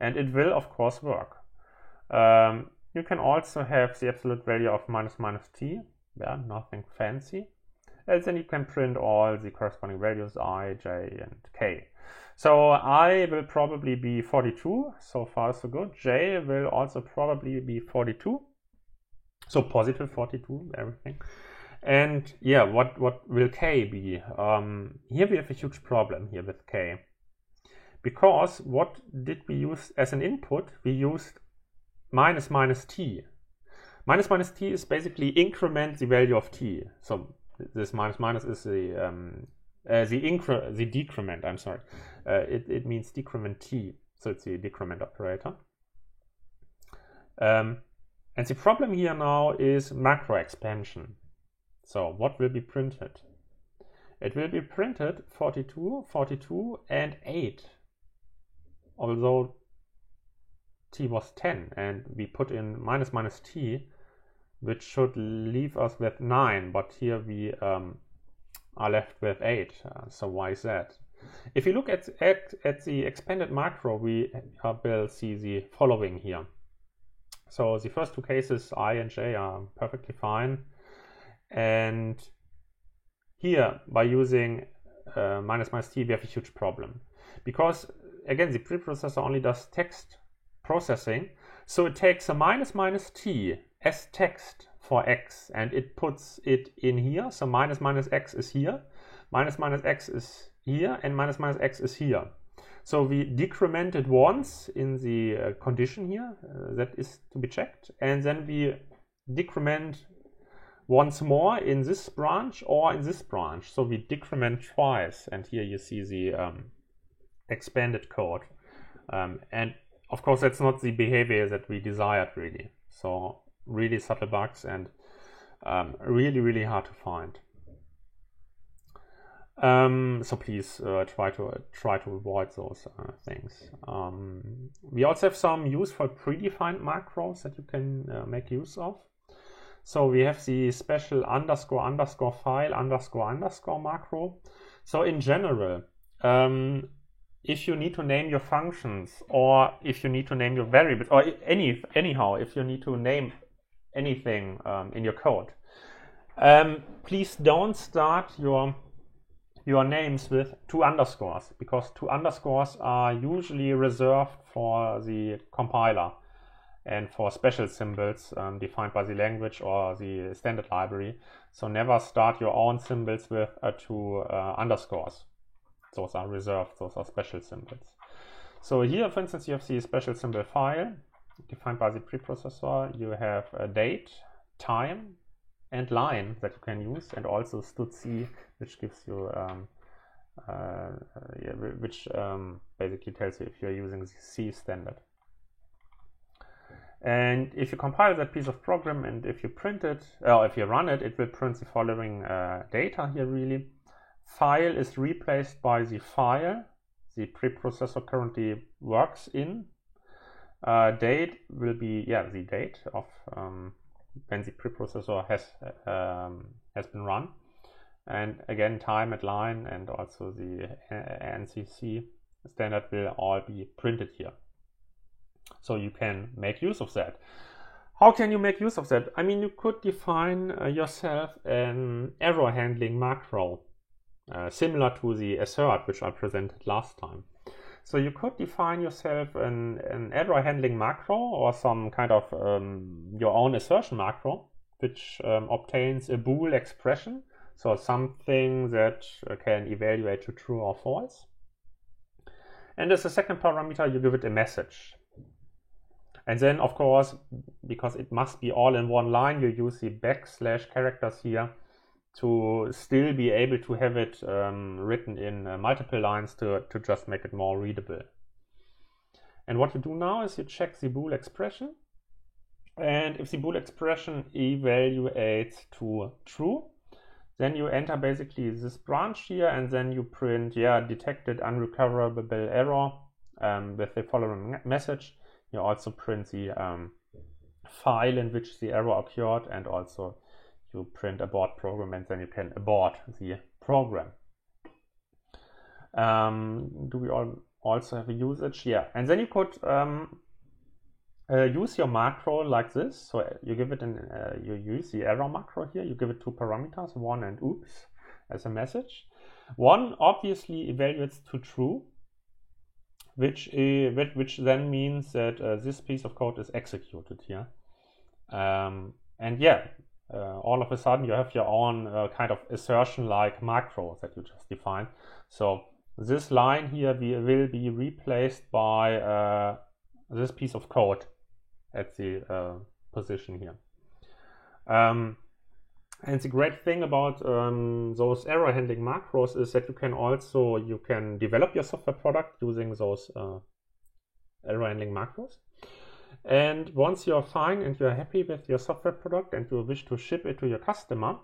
and it will of course work. You can also have the absolute value of minus t, yeah, nothing fancy. And then you can print all the corresponding values I, j, and k. So I will probably be 42, so far so good. J will also probably be 42, so positive 42, everything. And yeah, what will k be? Here we have a huge problem here with k. Because what did we use as an input? We used minus t. Minus t is basically increment the value of t. So this minus is the decrement, I'm sorry. It means decrement t, so it's the decrement operator. And the problem here now is macro expansion. So what will be printed? It will be printed 42, 42, and 8. although t was 10 and we put in minus minus t, which should leave us with 9, but here we are left with 8. So why is that? If you look at the expanded macro, we will see the following here. So the first two cases, I and j, are perfectly fine. And here, by using minus minus t, we have a huge problem. Because, again, the preprocessor only does text processing. So it takes a minus minus t as text for x, and it puts it in here. So minus minus x is here, minus minus x is here, and minus minus x is here. So we decrement it once in the condition here, that is to be checked, and then we decrement once more in this branch or in this branch. So we decrement twice, and here you see the expanded code. And of course, that's not the behavior that we desired, really. So really subtle bugs and really, really hard to find. So please try to avoid those things. We also have some useful predefined macros that you can make use of. So we have the special underscore underscore file underscore underscore macro. So in general, if you need to name your functions, or if you need to name your variables, or anyhow, if you need to name anything in your code, please don't start your names with 2 underscores, because 2 underscores are usually reserved for the compiler and for special symbols defined by the language or the standard library. So never start your own symbols with 2 underscores. Those are reserved, those are special symbols. So here, for instance, you have the special symbol file defined by the preprocessor. You have a date, time, and line that you can use, and also std, which gives you basically tells you if you're using the C standard. And if you compile that piece of program and if you print it, or if you run it, it will print the following data here really. File is replaced by the file the preprocessor currently works in. Date will be the date of when the preprocessor has been run, and again time at line and also the NCC standard will all be printed here. So you can make use of that. How can you make use of that? I mean, you could define yourself an error handling macro, similar to the assert which I presented last time. So you could define yourself an error handling macro or some kind of your own assertion macro, which obtains a Bool expression, so something that can evaluate to true or false. And as a second parameter, you give it a message. And then, of course, because it must be all in one line, you use the / characters here to still be able to have it written in multiple lines to just make it more readable. And what you do now is you check the Bool expression. And if the Bool expression evaluates to true, then you enter basically this branch here, and then you print, detected unrecoverable error with the following message. You also print the file in which the error occurred, and also you print abort program, and then you can abort the program. Do we also have a usage? Yeah, and then you could use your macro like this. So you give it you use the error macro here. You give it 2 parameters, 1 and oops, as a message. 1 obviously evaluates to true, which then means that this piece of code is executed here. All of a sudden you have your own kind of assertion-like macro that you just defined. So this line here will be replaced by this piece of code at the position here. And the great thing about those error handling macros is that you can develop your software product using those error handling macros. And once you're fine and you're happy with your software product and you wish to ship it to your customer,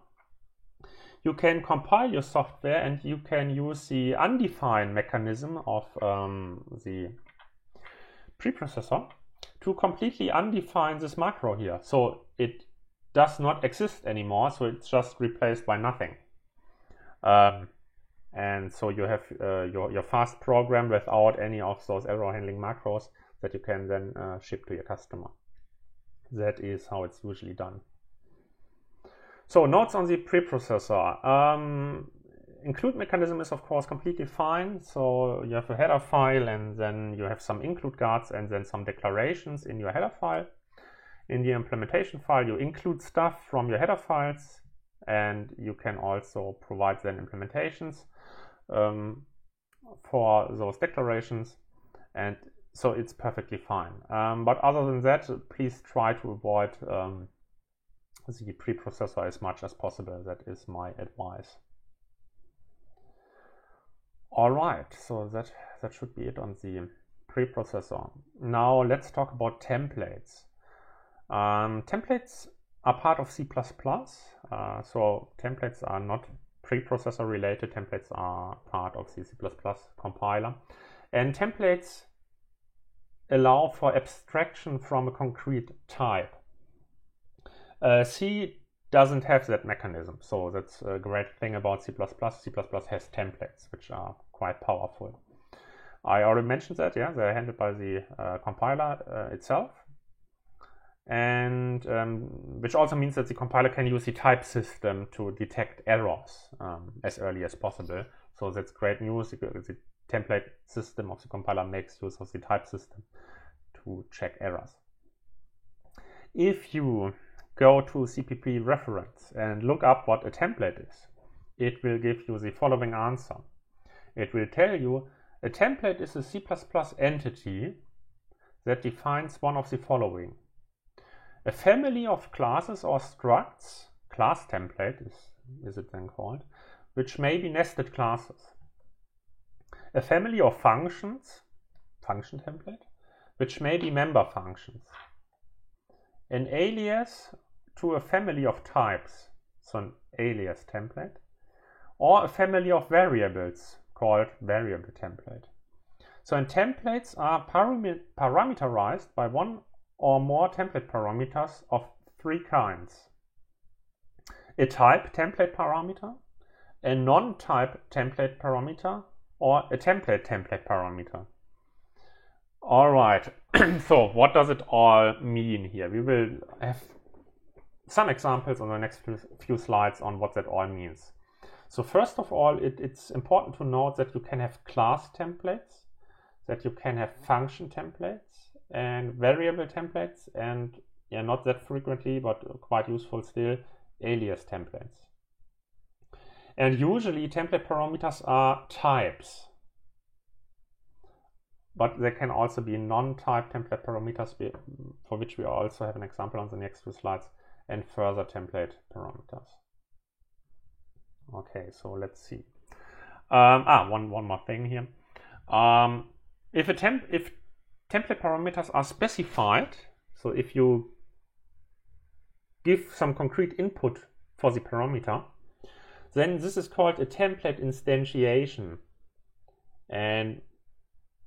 you can compile your software and you can use the undefined mechanism of the preprocessor to completely undefine this macro here. So it does not exist anymore, so it's just replaced by nothing. And so you have your fast program without any of those error handling macros that you can then ship to your customer. That is how it's usually done. So notes on the preprocessor. Include mechanism is of course completely fine. So you have a header file and then you have some include guards and then some declarations in your header file. In the implementation file you include stuff from your header files, and you can also provide then implementations for those declarations, and so it's perfectly fine. But other than that, please try to avoid the preprocessor as much as possible. That is my advice. All right, so that should be it on the preprocessor. Now let's talk about templates. Templates are part of C++. So templates are not preprocessor related. Templates are part of the C++ compiler. And templates allow for abstraction from a concrete type. C doesn't have that mechanism, so that's a great thing about C++. C++ has templates, which are quite powerful. I already mentioned that, yeah, they're handled by the compiler itself. And which also means that the compiler can use the type system to detect errors as early as possible. So that's great news. The template system of the compiler makes use of the type system to check errors. If you go to CPP reference and look up what a template is, it will give you the following answer. It will tell you a template is a C++ entity that defines one of the following: a family of classes or structs, class template is it then called, which may be nested classes. A family of functions, function template, which may be member functions. An alias to a family of types, so an alias template, or a family of variables called variable template. So templates are parameterized by one or more template parameters of three kinds: a type template parameter, a non-type template parameter, or a template parameter. All right, so what does it all mean here? We will have some examples on the next few slides on what that all means. So first of all, it's important to note that you can have class templates, that you can have function templates and variable templates, and yeah, not that frequently, but quite useful still, alias templates. And usually template parameters are types, but there can also be non-type template parameters, for which we also have an example on the next two slides, and further template parameters. Okay, so let's see. One more thing here. If template parameters are specified, so if you give some concrete input for the parameter, then this is called a template instantiation. And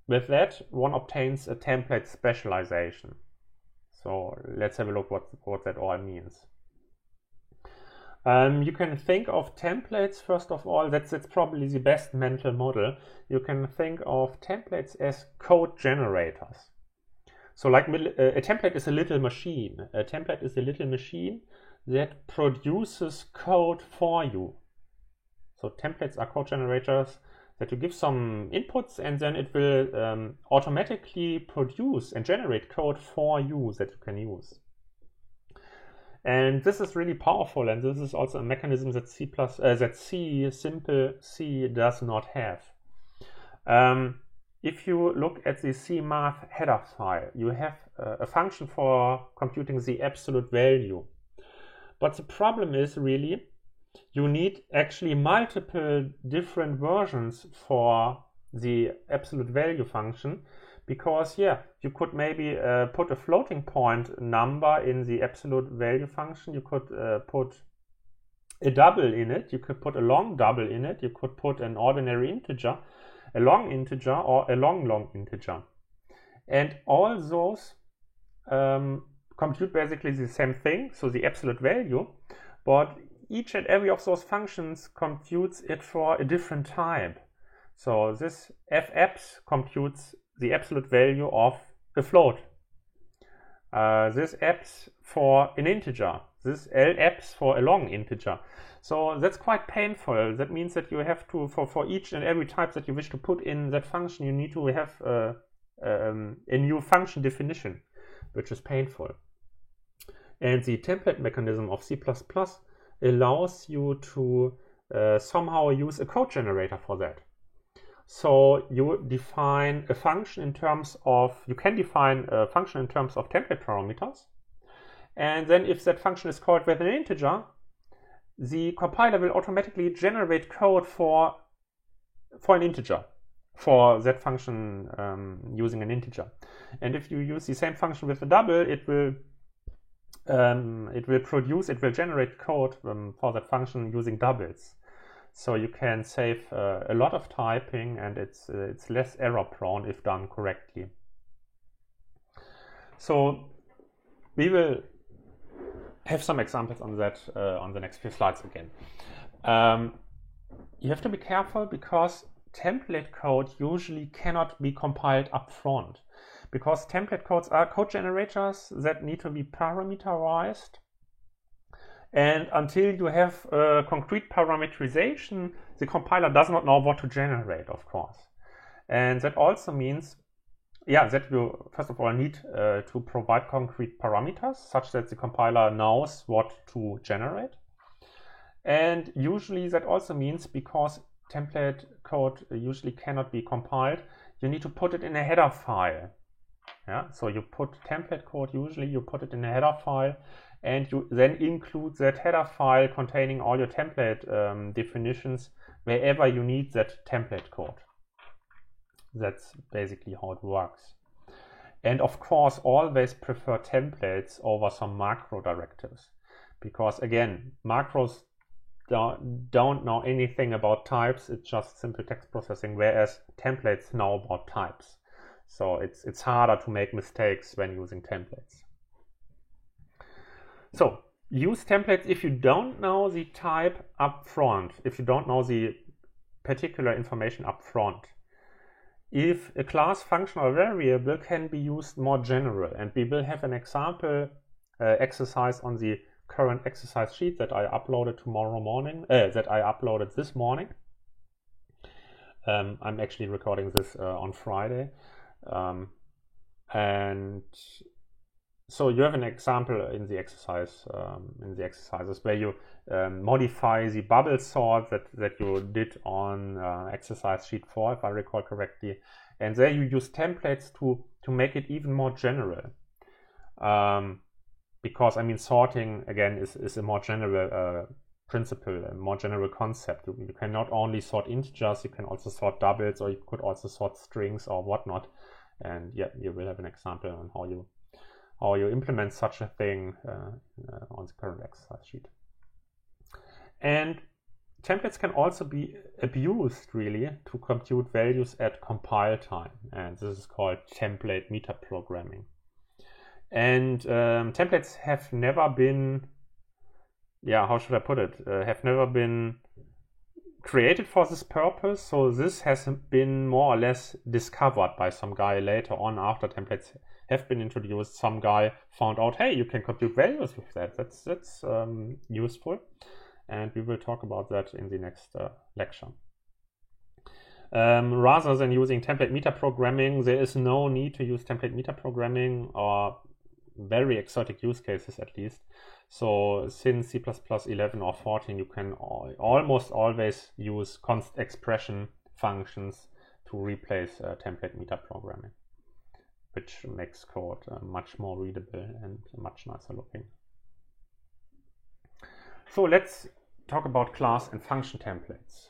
with that, one obtains a template specialization. So let's have a look what that all means. You can think of templates, first of all, that's probably the best mental model. You can think of templates as code generators. So like a template is a little machine. A template is a little machine that produces code for you. So templates are code generators that you give some inputs and then it will automatically produce and generate code for you that you can use. And this is really powerful, and this is also a mechanism that simple C does not have. If you look at the CMath header file, you have a function for computing the absolute value. But the problem is really you need actually multiple different versions for the absolute value function, because yeah, you could maybe put a floating point number in the absolute value function. You could put a double in it. You could put a long double in it. You could put an ordinary integer, a long integer, or a long integer. And all those compute basically the same thing, so the absolute value, but each and every of those functions computes it for a different type. So this fabs computes the absolute value of a float. This abs for an integer. This labs for a long integer. So that's quite painful. That means that you have to, for each and every type that you wish to put in that function, you need to have a new function definition, which is painful. And the template mechanism of C++ allows you to somehow use a code generator for that. So you define a function in terms of, you can define a function in terms of template parameters. And then if that function is called with an integer, the compiler will automatically generate code for an integer, for that function using an integer. And if you use the same function with a double, it will generate code for that function using doubles. So you can save a lot of typing, and it's less error prone if done correctly. So we will have some examples on that on the next few slides again. You have to be careful because template code usually cannot be compiled up front, because template codes are code generators that need to be parameterized. And until you have concrete parameterization, the compiler does not know what to generate, of course. And that also means, that you first of all need to provide concrete parameters such that the compiler knows what to generate. And usually that also means, because template code usually cannot be compiled, you need to put it in a header file. So you put template code, usually you put it in a header file, and you then include that header file containing all your template definitions wherever you need that template code. That's basically how it works. And of course, always prefer templates over some macro directives, because again, macros don't know anything about types. It's just simple text processing, whereas templates know about types. So it's harder to make mistakes when using templates. So use templates if you don't know the type up front, if you don't know the particular information up front. If a class, function, or variable can be used more general, and we will have an example exercise on the current exercise sheet that I uploaded this morning. I'm actually recording this on Friday. And so you have an example in the exercises where you modify the bubble sort that you did on exercise sheet 4, if I recall correctly, and there you use templates to make it even more general. Because sorting again is a more general principle, a more general concept. You can not only sort integers, you can also sort doubles, or you could also sort strings or whatnot. And you will have an example on how you implement such a thing on the current exercise sheet. And templates can also be abused really to compute values at compile time, and this is called template metaprogramming. And templates have never been, how should I put it, have never been created for this purpose. So this has been more or less discovered by some guy later on, after templates have been introduced. Some guy found out, hey, you can compute values with that. That's useful, and we will talk about that in the next lecture. Rather than using template metaprogramming, there is no need to use template metaprogramming, or very exotic use cases at least. So since C++ 11 or 14, you can almost always use const expression functions to replace template metaprogramming, which makes code much more readable and much nicer looking. So let's talk about class and function templates.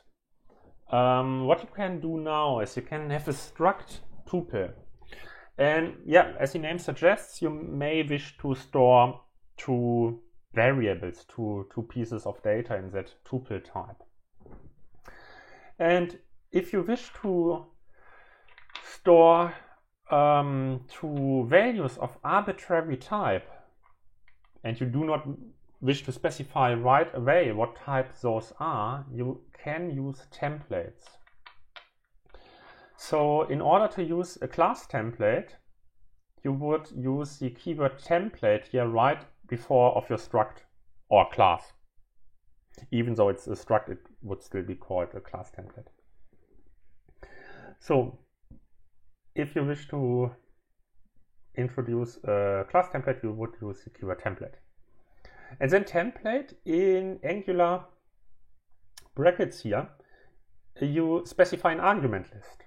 What you can do now is you can have a struct tuple. And as the name suggests, you may wish to store two variables, two pieces of data in that tuple type. And if you wish to store to values of arbitrary type, and you do not wish to specify right away what type those are, you can use templates. So in order to use a class template, you would use the keyword template here right before of your struct or class. Even though it's a struct, it would still be called a class template. So if you wish to introduce a class template, you would use the keyword template. And then template in Angular brackets here, you specify an argument list.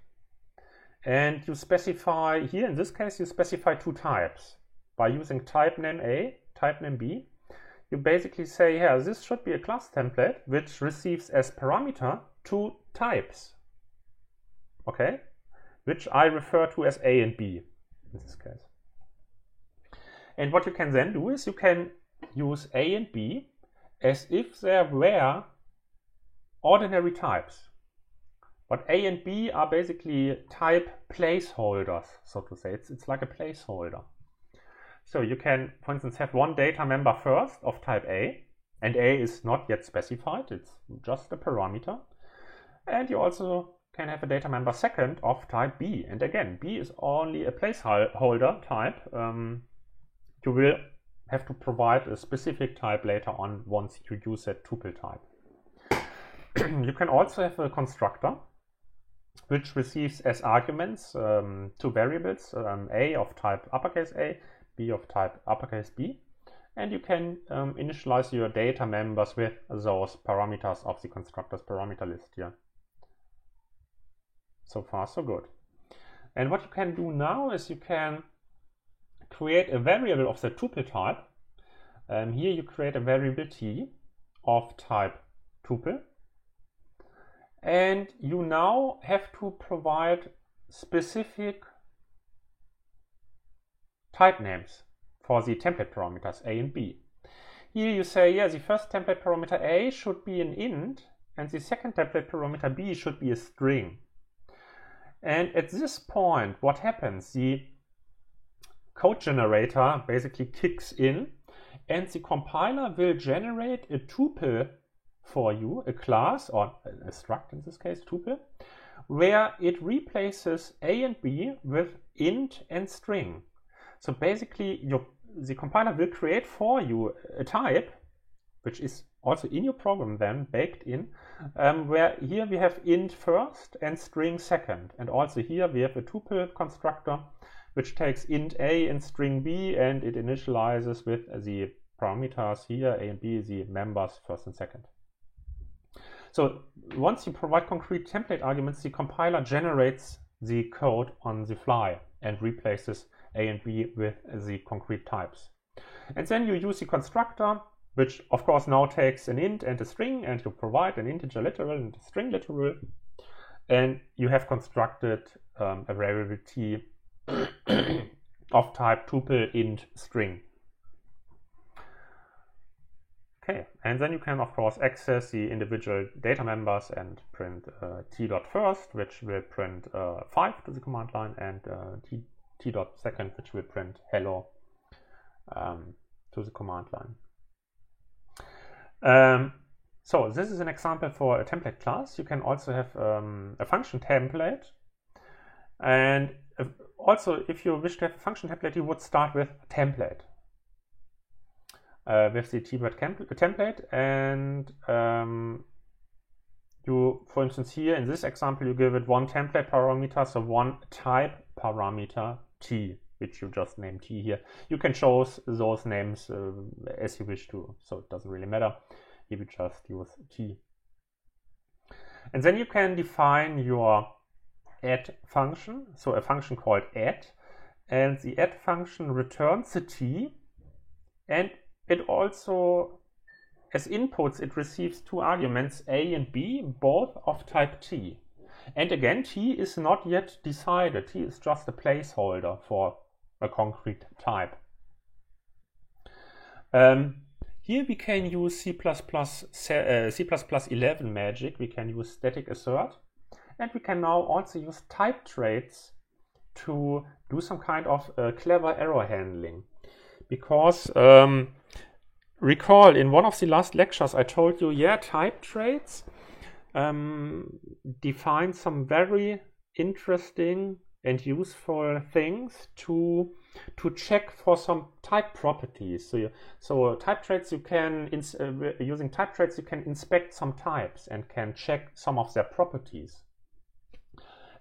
And you specify, here in this case, you specify two types. By using type name A, type name B, you basically say, yeah, this should be a class template which receives as parameter two types. Okay? Which I refer to as A and B in this case. And what you can then do is you can use A and B as if there were ordinary types. But A and B are basically type placeholders, so to say. It's like a placeholder. So you can, for instance, have one data member first of type A, and A is not yet specified, it's just a parameter. And you also can have a data member second of type B. And again, B is only a placeholder type. You will have to provide a specific type later on once you use that tuple type. You can also have a constructor which receives as arguments two variables, A of type uppercase A, B of type uppercase B, and you can initialize your data members with those parameters of the constructor's parameter list here. So far, so good. And what you can do now is you can create a variable of the tuple type. Here you create a variable t of type tuple. And you now have to provide specific type names for the template parameters A and B. Here you say, yeah, the first template parameter A should be an int, and the second template parameter B should be a string. And at this point, what happens? The code generator basically kicks in, and the compiler will generate a tuple for you, a class, or a struct in this case, tuple, where it replaces A and B with int and string. So basically, the compiler will create for you a type, which is also in your program then baked in, where here we have int first and string second. And also here we have a tuple constructor, which takes int A and string B, and it initializes with the parameters here, A and B, the members first and second. So once you provide concrete template arguments, the compiler generates the code on the fly and replaces A and B with the concrete types. And then you use the constructor, which of course now takes an int and a string, and you provide an integer literal and a string literal, and you have constructed a variable t of type tuple int string. Okay, and then you can of course access the individual data members and print t.first, which will print 5 to the command line, and t.second, which will print hello to the command line. So this is an example for a template class. You can also have a function template, and also if you wish to have a function template, you would start with template. With the keyword template, and you, for instance, here in this example, you give it one template parameter, so one type parameter t, which you just name t here. You can choose those names as you wish to, so it doesn't really matter. Here we just use t. And then you can define your add function, so a function called add, and the add function returns the t, and it also, as inputs, it receives two arguments, A and B, both of type t. And again, t is not yet decided. T is just a placeholder for a concrete type. Here we can use C++ 11 magic. We can use static assert. And we can now also use type traits to do some kind of clever error handling. Because recall, in one of the last lectures I told you, yeah, type traits define some very interesting and useful things to check for some type properties. So type traits, you can using type traits you can inspect some types and can check some of their properties.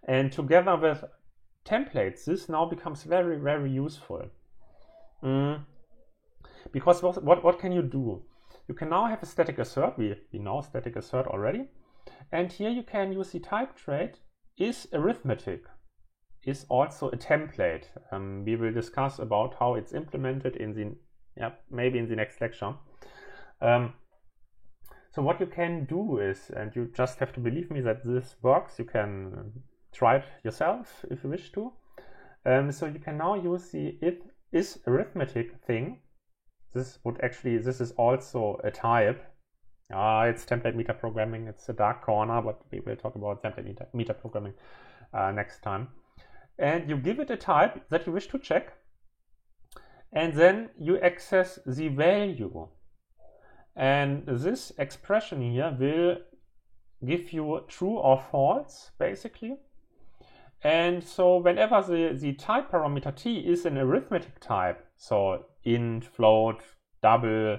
And together with templates, this now becomes very, very useful. Because what can you do? You can now have a static assert. We know static assert already. And here you can use the type trait is arithmetic, is also a template. We will discuss about how it's implemented in the, maybe in the next lecture. So what you can do is, and you just have to believe me that this works, you can try it yourself if you wish to. So you can now use the is arithmetic thing. This is also a type. It's template metaprogramming. It's a dark corner, but we will talk about template metaprogramming next time. And you give it a type that you wish to check, and then you access the value. And this expression here will give you true or false, basically. And so whenever the type parameter t is an arithmetic type, so int, float, double,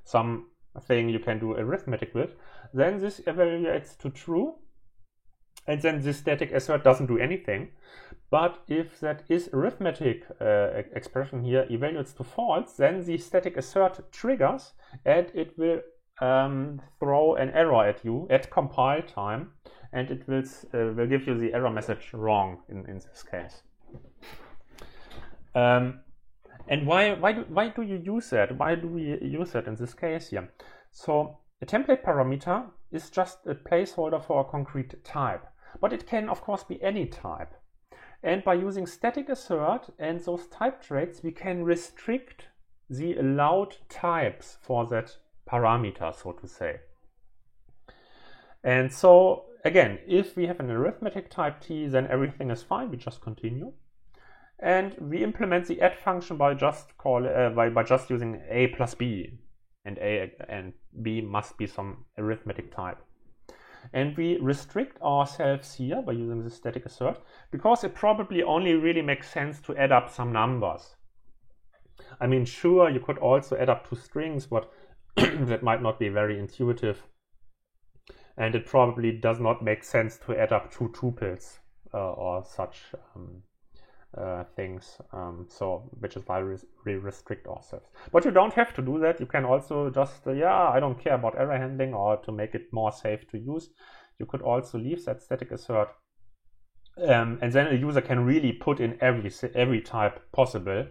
something you can do arithmetic with, then this evaluates to true, and then this static assert doesn't do anything. But if that is arithmetic expression here evaluates to false, then the static assert triggers and it will throw an error at you at compile time, and it will give you the error message wrong in this case. And why do you use that? Why do we use that in this case here? So a template parameter is just a placeholder for a concrete type, but it can of course be any type. And by using static assert and those type traits, we can restrict the allowed types for that parameter, so to say. And so again, if we have an arithmetic type t, then everything is fine. We just continue. And we implement the add function by just using a plus b, and a and b must be some arithmetic type. And we restrict ourselves here by using the static assert because it probably only really makes sense to add up some numbers. I mean, sure, you could also add up two strings, but that might not be very intuitive. And it probably does not make sense to add up two tuples or such things, which is why we restrict ourselves. But you don't have to do that. You can also just, I don't care about error handling, or to make it more safe to use, you could also leave that static assert, and then a user can really put in every type possible,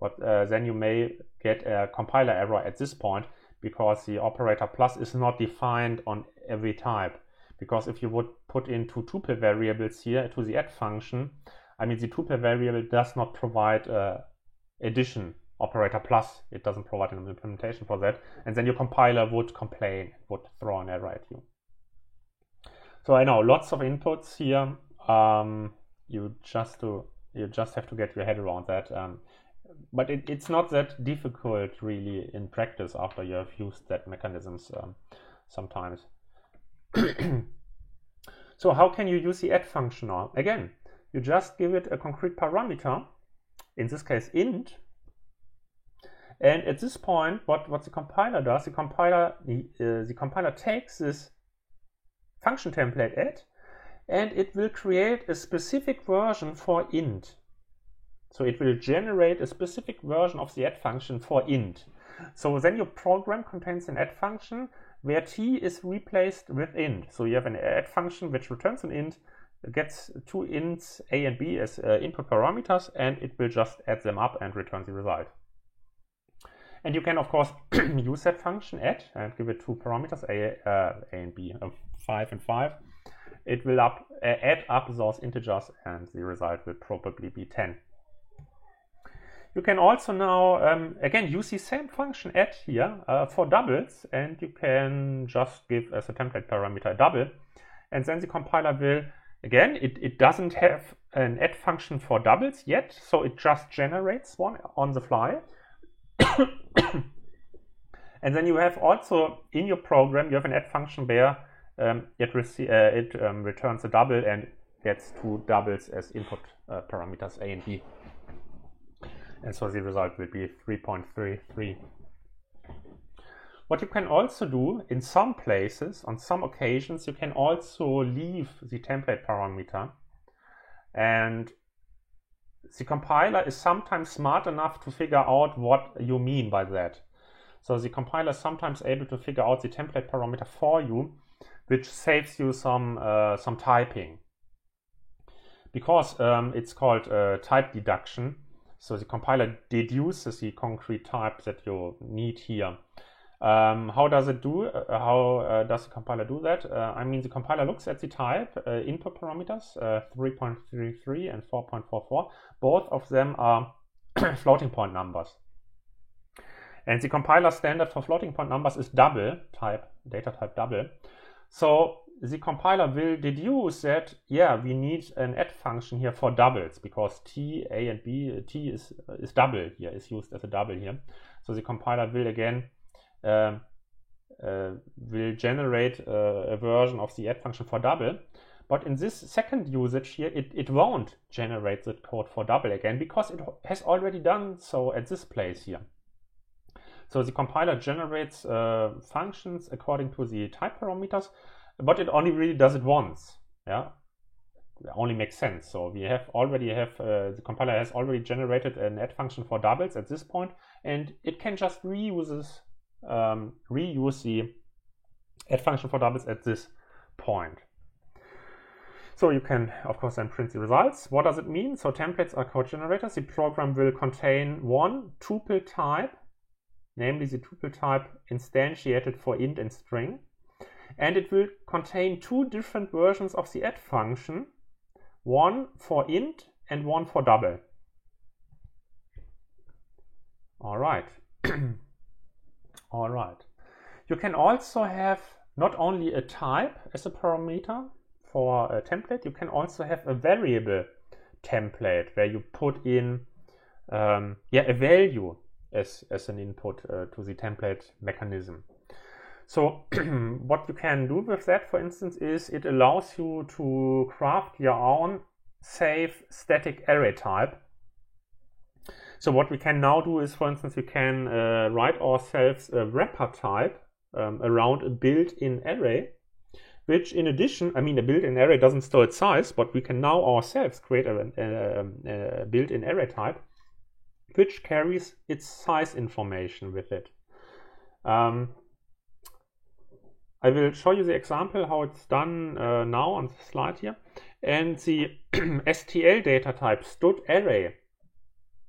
but then you may get a compiler error at this point because the operator plus is not defined on every type. Because if you would put in two tuple variables here to the add function, I mean, the tuple variable does not provide addition operator plus. It doesn't provide an implementation for that. And then your compiler would complain, would throw an error at you. So I know lots of inputs here. You just have to get your head around that. But it's not that difficult really in practice after you have used that mechanisms sometimes. So how can you use the add function now? Again, you just give it a concrete parameter, in this case int, and at this point what the compiler does, the compiler takes this function template add, and it will create a specific version for int. So it will generate a specific version of the add function for int. So then your program contains an add function where t is replaced with int. So you have an add function which returns an int, gets two ints a and b as input parameters, and it will just add them up and return the result. And you can of course use that function add and give it two parameters a and b, 5 and 5. It will add up those integers, and the result will probably be 10. You can also now again use the same function add here for doubles, and you can just give as a template parameter a double, and then the compiler will, again, it doesn't have an add function for doubles yet, so it just generates one on the fly. And then you have also in your program, you have an add function where it returns a double and gets two doubles as input parameters a and b. And so the result will be 3.33. What you can also do in some places, on some occasions, you can also leave the template parameter. And the compiler is sometimes smart enough to figure out what you mean by that. So the compiler is sometimes able to figure out the template parameter for you, which saves you some typing. Because it's called type deduction, so the compiler deduces the concrete type that you need here. How does it do? How does the compiler do that? I mean, the compiler looks at the type input parameters, 3.33 and 4.44. Both of them are floating point numbers. And the compiler standard for floating point numbers is double type, data type double. So the compiler will deduce that, yeah, we need an add function here for doubles because t, a and b, t is double here, is used as a double here. So the compiler will again will generate a version of the add function for double. But in this second usage here, it won't generate the code for double again because it has already done so at this place here. So the compiler generates functions according to the type parameters, but it only really does it once. Yeah, it only makes sense. So we the compiler has already generated an add function for doubles at this point, and it can just reuse the add function for doubles at this point. So you can, of course, then print the results. What does it mean? So templates are code generators. The program will contain one tuple type, namely the tuple type instantiated for int and string. And it will contain two different versions of the add function, one for int and one for double. All right. All right. You can also have not only a type as a parameter for a template, you can also have a variable template where you put in a value as an input to the template mechanism. So what you can do with that, for instance, is it allows you to craft your own safe static array type. So what we can now do is, for instance, we can write ourselves a wrapper type around a built-in array, which in addition, I mean, a built-in array doesn't store its size, but we can now ourselves create a built-in array type, which carries its size information with it. I will show you the example how it's done now on the slide here. And the STL data type stud array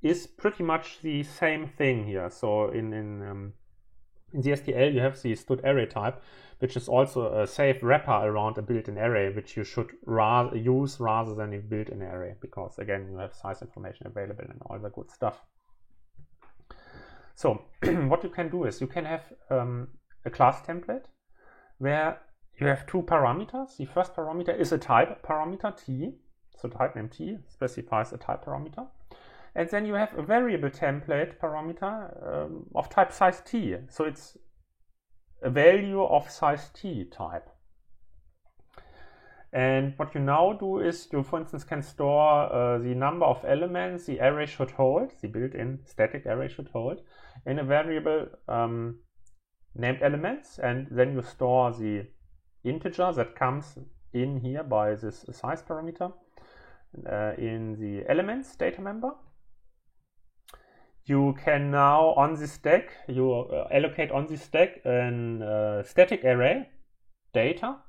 is pretty much the same thing here. So in the STL you have the stud array type, which is also a safe wrapper around a built-in array, which you should use rather than a built-in array, because again you have size information available and all the good stuff. So what you can do is you can have a class template where you have two parameters. The first parameter is a type parameter t, so type name t specifies a type parameter. And then you have a variable template parameter of type size t, so it's a value of size t type. And what you now do is you, for instance, can store the number of elements the array should hold, the built-in static array should hold, in a variable named elements, and then you store the integer that comes in here by this size parameter in the elements data member. You can now on the stack, you allocate on the stack a static array data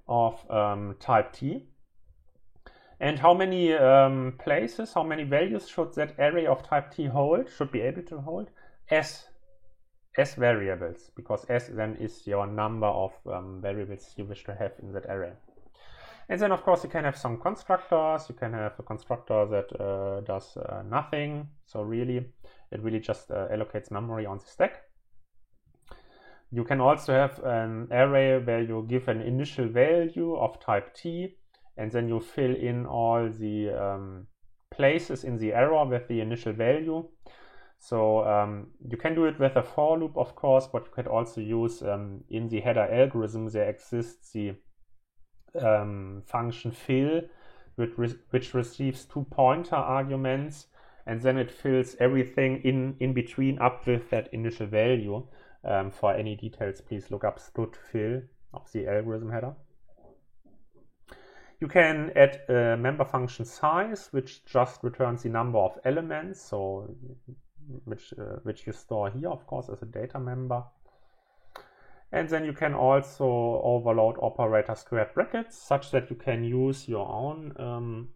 of type t. And how many places, how many values should that array of type t hold, should be able to hold? S variables, because S then is your number of variables you wish to have in that array. And then of course you can have some constructors. You can have a constructor that does nothing. So really, it really just allocates memory on the stack. You can also have an array where you give an initial value of type t, and then you fill in all the places in the array with the initial value. So you can do it with a for loop, of course, but you could also use in the header algorithm there exists the function fill, which receives 2 pointer arguments, and then it fills everything in between up with that initial value. For any details, please look up std_fill of the algorithm header. You can add a member function size, which just returns the number of elements, so which you store here, of course, as a data member. And then you can also overload operator squared brackets, such that you can use your own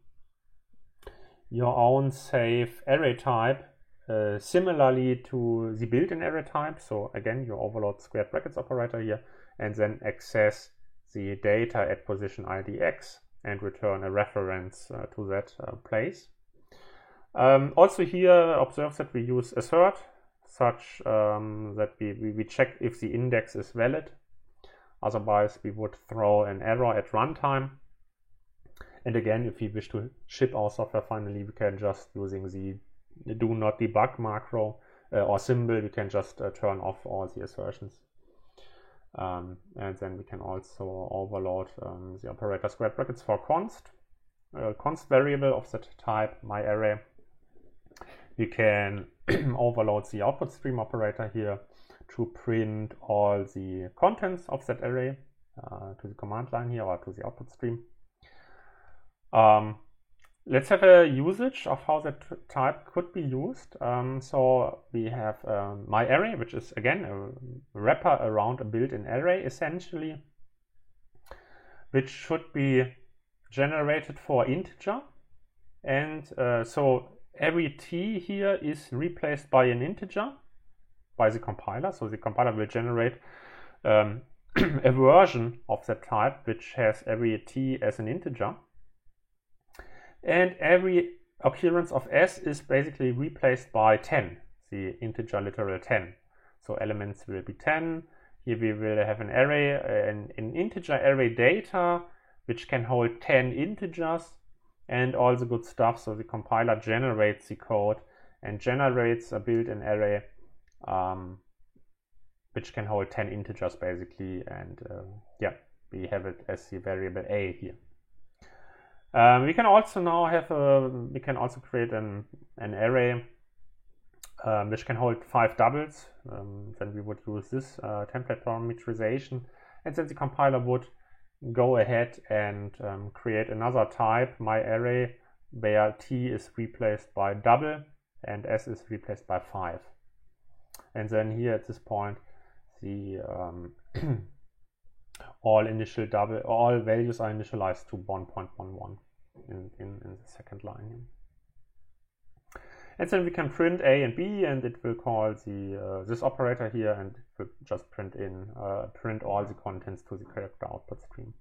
safe array type similarly to the built-in array type. So again, you overload squared brackets operator here, and then access the data at position IDX and return a reference to that place. Also here, observe that we use assert, such that we check if the index is valid. Otherwise, we would throw an error at runtime. And again, if we wish to ship our software finally, we can just using the do not debug macro or symbol, we can just turn off all the assertions. And then we can also overload the operator squared brackets for const variable of that type, myArray. We can overload the output stream operator here to print all the contents of that array to the command line here or to the output stream. Let's have a usage of how that type could be used. So we have myArray, which is again a wrapper around a built-in array essentially, which should be generated for integer. And so every t here is replaced by an integer by the compiler. So the compiler will generate a version of that type which has every t as an integer. And every occurrence of s is basically replaced by 10, the integer literal 10. So elements will be 10. Here we will have an array, an integer array data, which can hold 10 integers and all the good stuff. So the compiler generates the code and generates a built-in array which can hold 10 integers basically. And yeah, we have it as the variable a here. We can also now have we can also create an array which can hold 5 doubles. Then we would use this template parameterization, and then the compiler would go ahead and create another type, myArray, where t is replaced by double and s is replaced by 5. And then here at this point, the all values are initialized to 1.11 in the second line here. And then we can print a and b, and it will call the this operator here, and it will just print all the contents to the correct output stream.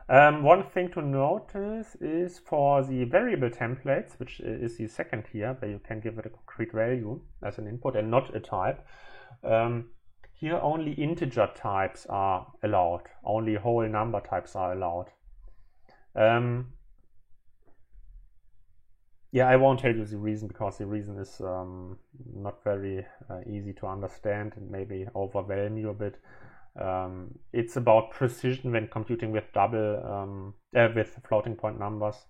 One thing to notice is for the variable templates, which is the second here, where you can give it a concrete value as an input and not a type. Here only integer types are allowed, only whole number types are allowed. Yeah, I won't tell you the reason, because the reason is not very easy to understand and maybe overwhelm you a bit. It's about precision when computing with with floating point numbers.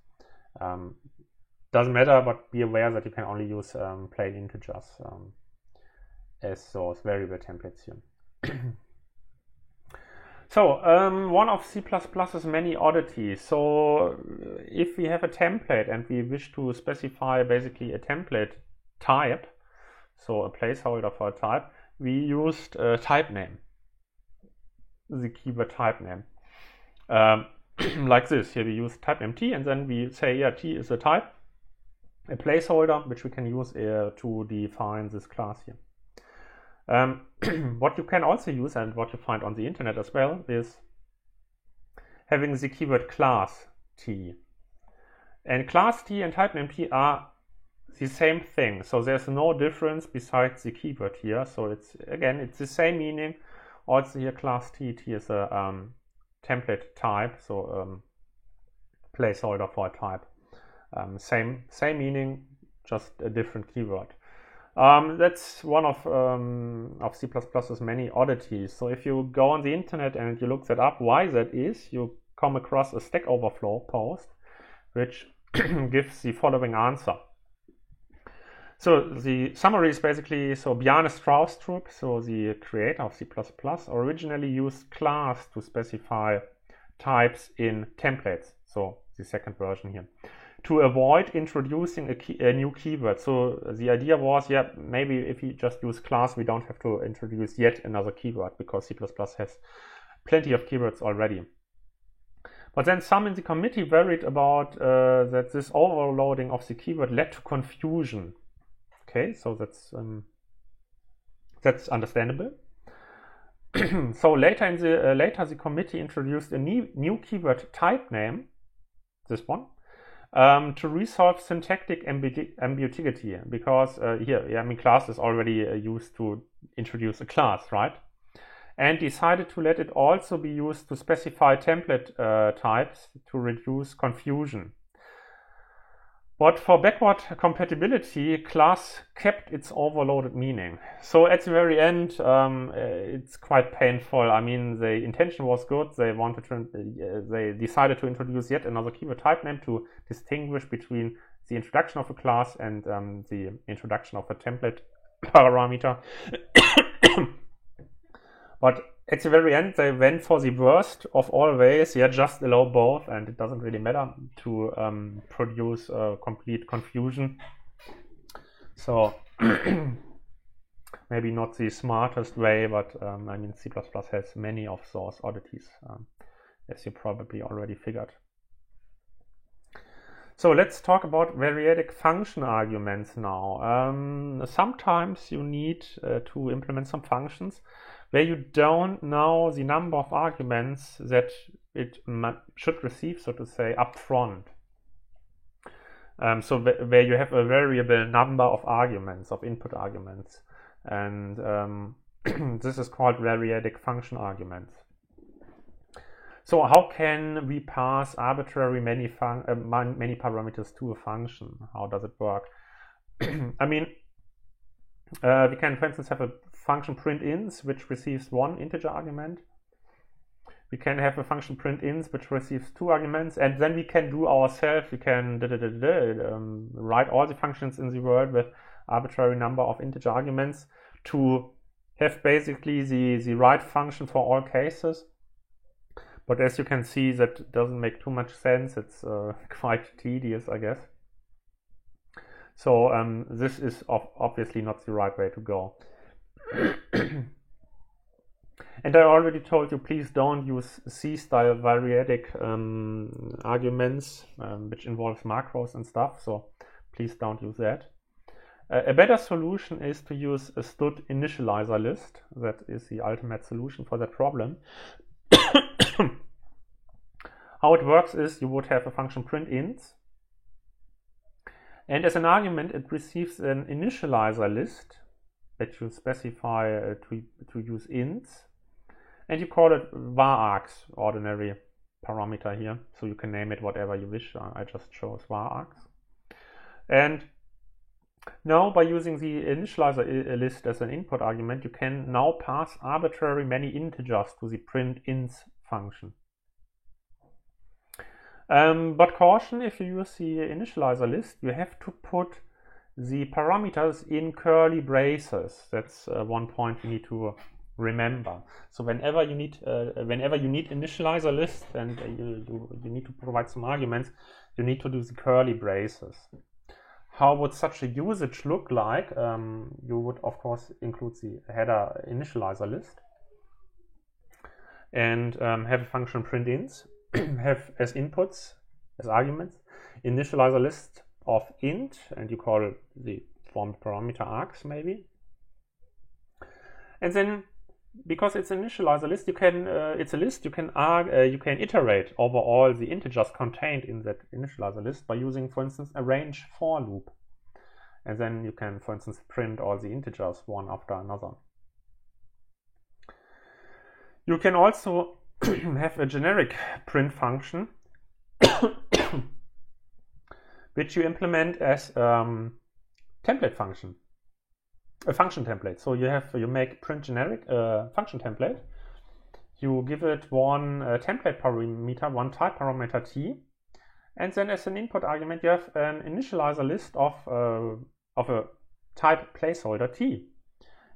Doesn't matter, but be aware that you can only use plain integers as those variable templates here. So one of C++'s many oddities. So if we have a template and we wish to specify basically a template type, so a placeholder for a type, we used type name, the keyword type name. Like this, here we use type name t, and then we say, yeah, t is a type, a placeholder, which we can use to define this class here. What you can also use, and what you find on the internet as well, is having the keyword class t. And class t and type name t are the same thing. So there's no difference besides the keyword here. So it's the same meaning. Also here class T is a template type, so placeholder for a type. Same meaning, just a different keyword. That's one of C++'s many oddities. So if you go on the internet and you look that up, why that is, you come across a Stack Overflow post which gives the following answer. So the summary is basically, so Bjarne Stroustrup, so the creator of C++, originally used class to specify types in templates, so the second version here, to avoid introducing a new keyword. So the idea was, yeah, maybe if we just use class, we don't have to introduce yet another keyword, because C++ has plenty of keywords already. But then some in the committee worried about that this overloading of the keyword led to confusion. Okay, so that's understandable. So later the committee introduced a new keyword type name, this one, to resolve syntactic ambiguity, because class is already used to introduce a class, right? And decided to let it also be used to specify template types to reduce confusion. But for backward compatibility, class kept its overloaded meaning. So at the very end, it's quite painful. I mean, the intention was good. They decided to introduce yet another keyword type name to distinguish between the introduction of a class and the introduction of a template parameter. But at the very end, they went for the worst of all ways. Yeah, just allow both, and it doesn't really matter to produce complete confusion. So maybe not the smartest way, but I mean, C++ has many of those oddities, as you probably already figured. So let's talk about variadic function arguments now. Sometimes you need to implement some functions where you don't know the number of arguments that it should receive, so to say, up front. So where you have a variable number of arguments, of input arguments. And this is called variadic function arguments. So how can we pass arbitrary many parameters to a function? How does it work? I mean, we can, for instance, have a function printInts which receives one integer argument. We can have a function printInts which receives two arguments, and then we can do ourselves. We can write all the functions in the world with arbitrary number of integer arguments to have basically the right function for all cases. But as you can see, that doesn't make too much sense. It's quite tedious, I guess. So this is obviously not the right way to go. And I already told you, please don't use C-style variadic arguments, which involves macros and stuff. So please don't use that. A better solution is to use a std initializer list. That is the ultimate solution for that problem. How it works is you would have a function printInts, and as an argument it receives an initializer list that you specify to use ints, and you call it varargs, ordinary parameter here, so you can name it whatever you wish. I just chose varargs. And now by using the initializer list as an input argument, you can now pass arbitrary many integers to the printInts function. But caution, if you use the initializer list, you have to put the parameters in curly braces. That's one point you need to remember. So whenever you need initializer list and you need to provide some arguments, you need to do the curly braces. How would such a usage look like? You would of course include the header initializer list and have a function printInts. Have as inputs, as arguments, initializer list of int, and you call the formed parameter args maybe. And then, because it's an initializer list, you can it's a list. You can iterate over all the integers contained in that initializer list by using, for instance, a range for loop. and then you can, for instance, print all the integers one after another. You can also have a generic print function which you implement as template function, a function template. So you make print generic function template. You give it one template parameter, one type parameter t, and then as an input argument you have an initializer list of a type placeholder t.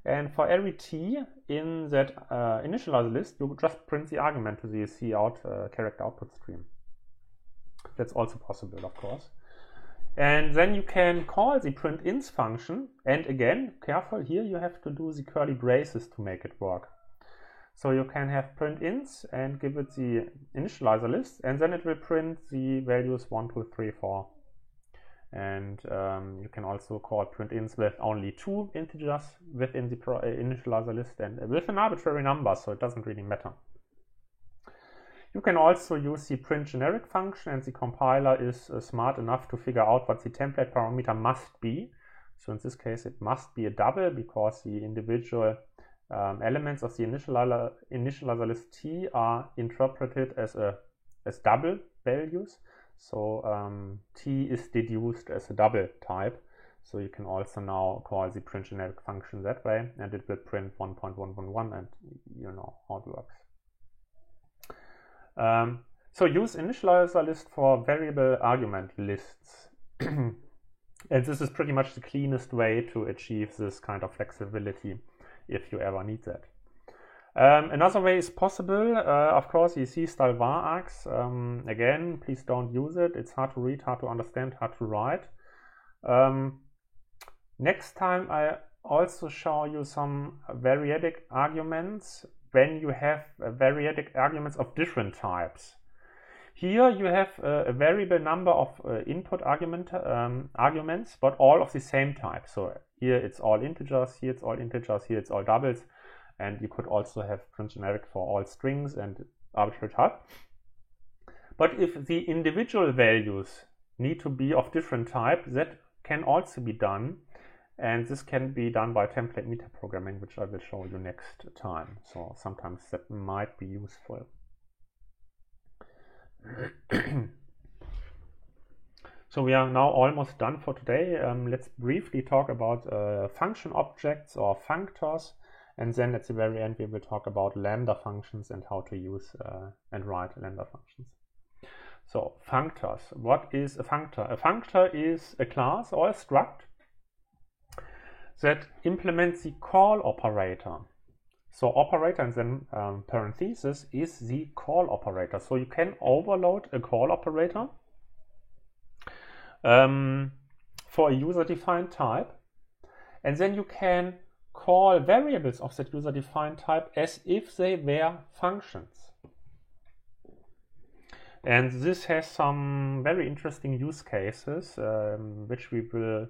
And for every t in that initializer list, you just print the argument to the cout character output stream. That's also possible, of course. And then you can call the printInts function, and again, careful, here you have to do the curly braces to make it work. So you can have printInts and give it the initializer list, and then it will print the values 1, 2, 3, 4. And you can also call printInts with only 2 integers within the initializer list and with an arbitrary number, so it doesn't really matter. You can also use the print generic function, and the compiler is smart enough to figure out what the template parameter must be. So in this case it must be a double, because the individual elements of the initializer list t are interpreted as double values. So t is deduced as a double type. So you can also now call the print generic function that way, and it will print 1.111, and you know how it works. So use initializer list for variable argument lists. And this is pretty much the cleanest way to achieve this kind of flexibility if you ever need that. Another way is possible, of course, you see style var args. Again, please don't use it. It's hard to read, hard to understand, hard to write. Next time I also show you some variadic arguments when you have variadic arguments of different types. Here you have a variable number of input arguments, but all of the same type. So here it's all integers, here it's all integers, here it's all doubles. And you could also have print generic for all strings and arbitrary type. But if the individual values need to be of different type, that can also be done. And this can be done by template metaprogramming, which I will show you next time. So sometimes that might be useful. So we are now almost done for today. Let's briefly talk about function objects or functors. And then at the very end, we will talk about lambda functions and how to use and write lambda functions. So functors. What is a functor? A functor is a class or a struct that implements the call operator. So operator and then parenthesis is the call operator. So you can overload a call operator for a user-defined type, and then you can call variables of that user-defined type as if they were functions. And this has some very interesting use cases, which we will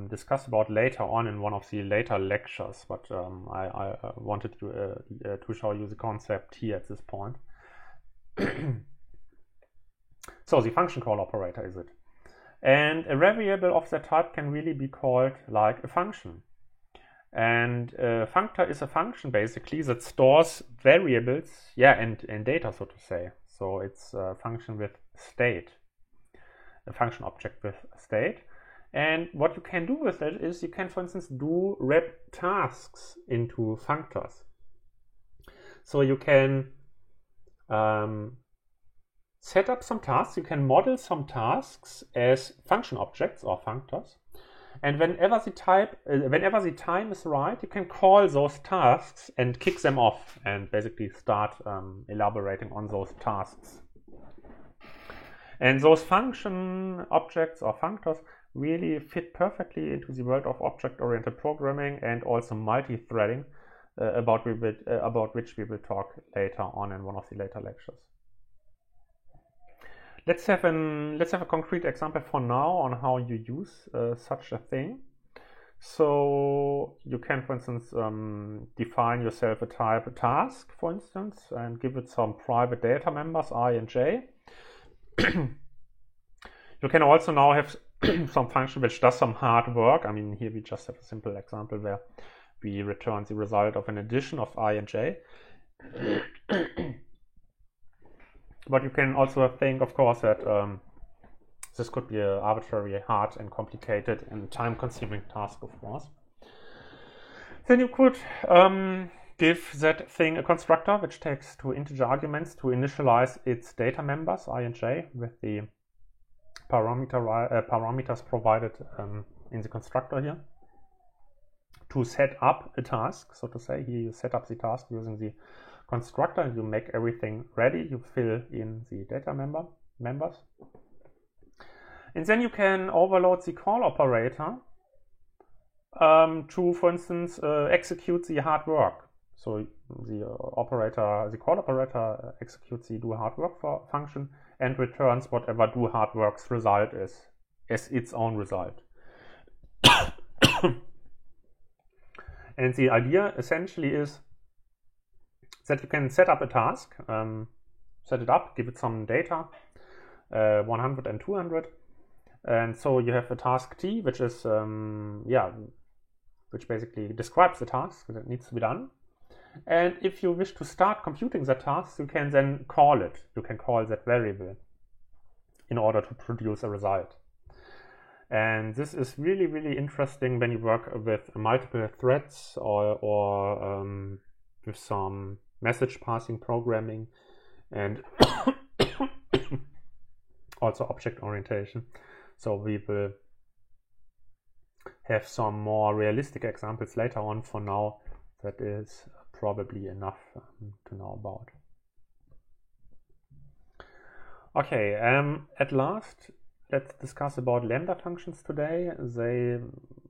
discuss about later on in one of the later lectures, but I wanted to show you the concept here at this point. So the function call operator is it. And a variable of that type can really be called like a function. And a functor is a function basically that stores variables, and data, so to say. So it's a function with state, a function object with state. And what you can do with it is you can, for instance, do wrap tasks into functors. So you can set up some tasks, you can model some tasks as function objects or functors. And whenever the time is right, you can call those tasks and kick them off and basically start elaborating on those tasks. And those function objects or functors really fit perfectly into the world of object-oriented programming and also multi-threading, about which we will talk later on in one of the later lectures. Let's have a concrete example for now on how you use such a thing. So you can, for instance, define yourself a type, a task, for instance, and give it some private data members, I and j. You can also now have some function which does some hard work. I mean, here we just have a simple example where we return the result of an addition of I and j. But you can also think, of course, that this could be an arbitrary, hard and complicated and time-consuming task, of course. Then you could give that thing a constructor which takes two integer arguments to initialize its data members, I and j, with the parameters provided in the constructor here, to set up a task, so to say. Here you set up the task using the constructor and you make everything ready. You fill in the data members. And then you can overload the call operator to, for instance, execute the hard work. So the call operator executes the do hard work function and returns whatever do hard work's result is as its own result. And the idea essentially is that you can set up a task, set it up, give it some data, 100 and 200. And so you have a task T, which is, which basically describes the task that needs to be done. And if you wish to start computing that task, you can then call it. You can call that variable in order to produce a result. And this is really, really interesting when you work with multiple threads or with some message passing programming and also object orientation. So we will have some more realistic examples later on. For now, that is probably enough to know about. Okay, at last, let's discuss about lambda functions today. They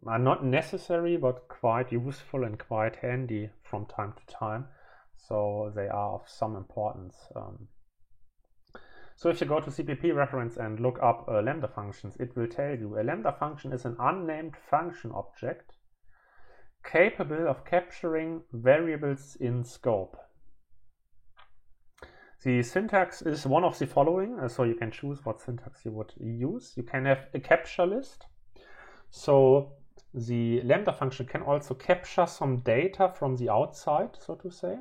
are not necessary, but quite useful and quite handy from time to time. So they are of some importance. So if you go to CPP reference and look up lambda functions, it will tell you a lambda function is an unnamed function object capable of capturing variables in scope. The syntax is one of the following, so you can choose what syntax you would use. You can have a capture list. So the lambda function can also capture some data from the outside, so to say.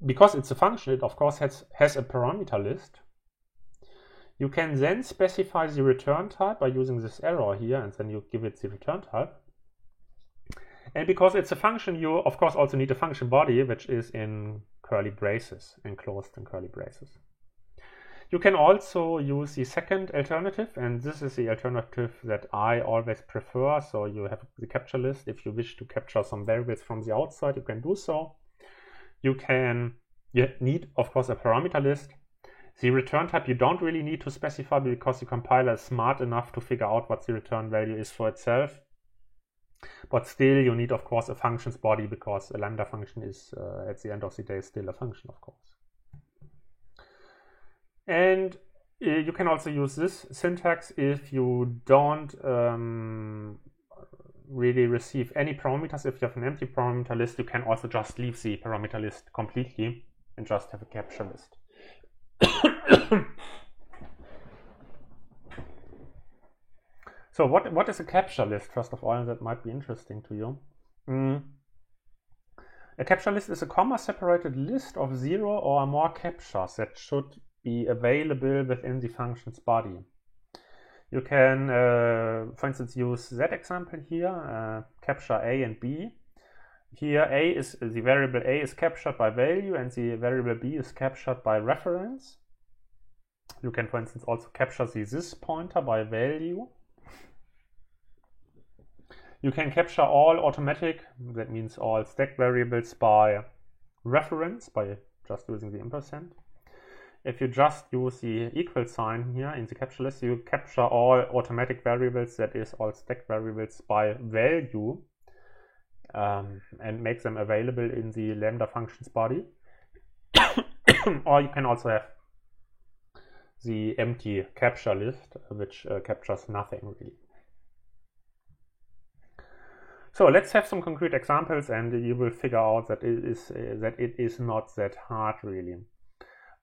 Because it's a function, it of course has a parameter list. You can then specify the return type by using this arrow here, and then you give it the return type. And because it's a function, you of course also need a function body, which is in curly braces, enclosed in curly braces. You can also use the second alternative, and this is the alternative that I always prefer. So you have the capture list. If you wish to capture some variables from the outside, you can do so. You need, of course, a parameter list. The return type you don't really need to specify because the compiler is smart enough to figure out what the return value is for itself. But still, you need, of course, a functions body because a lambda function is, at the end of the day, still a function, of course. And you can also use this syntax if you don't really receive any parameters. If you have an empty parameter list, you can also just leave the parameter list completely and just have a capture list. So what is a capture list, first of all? That might be interesting to you. A capture list is a comma-separated list of 0 or more captures that should be available within the function's body. You can, for instance, use that example here, capture A and B. Here the variable A is captured by value and the variable B is captured by reference. You can, for instance, also capture the this pointer by value. You can capture all automatic, that means all stack variables, by reference, by just using the ampersand. If you just use the equal sign here in the capture list, you capture all automatic variables, that is all stack variables, by value, and make them available in the lambda functions body. Or you can also have the empty capture list, which captures nothing really. So let's have some concrete examples, and you will figure out that it is not that hard really.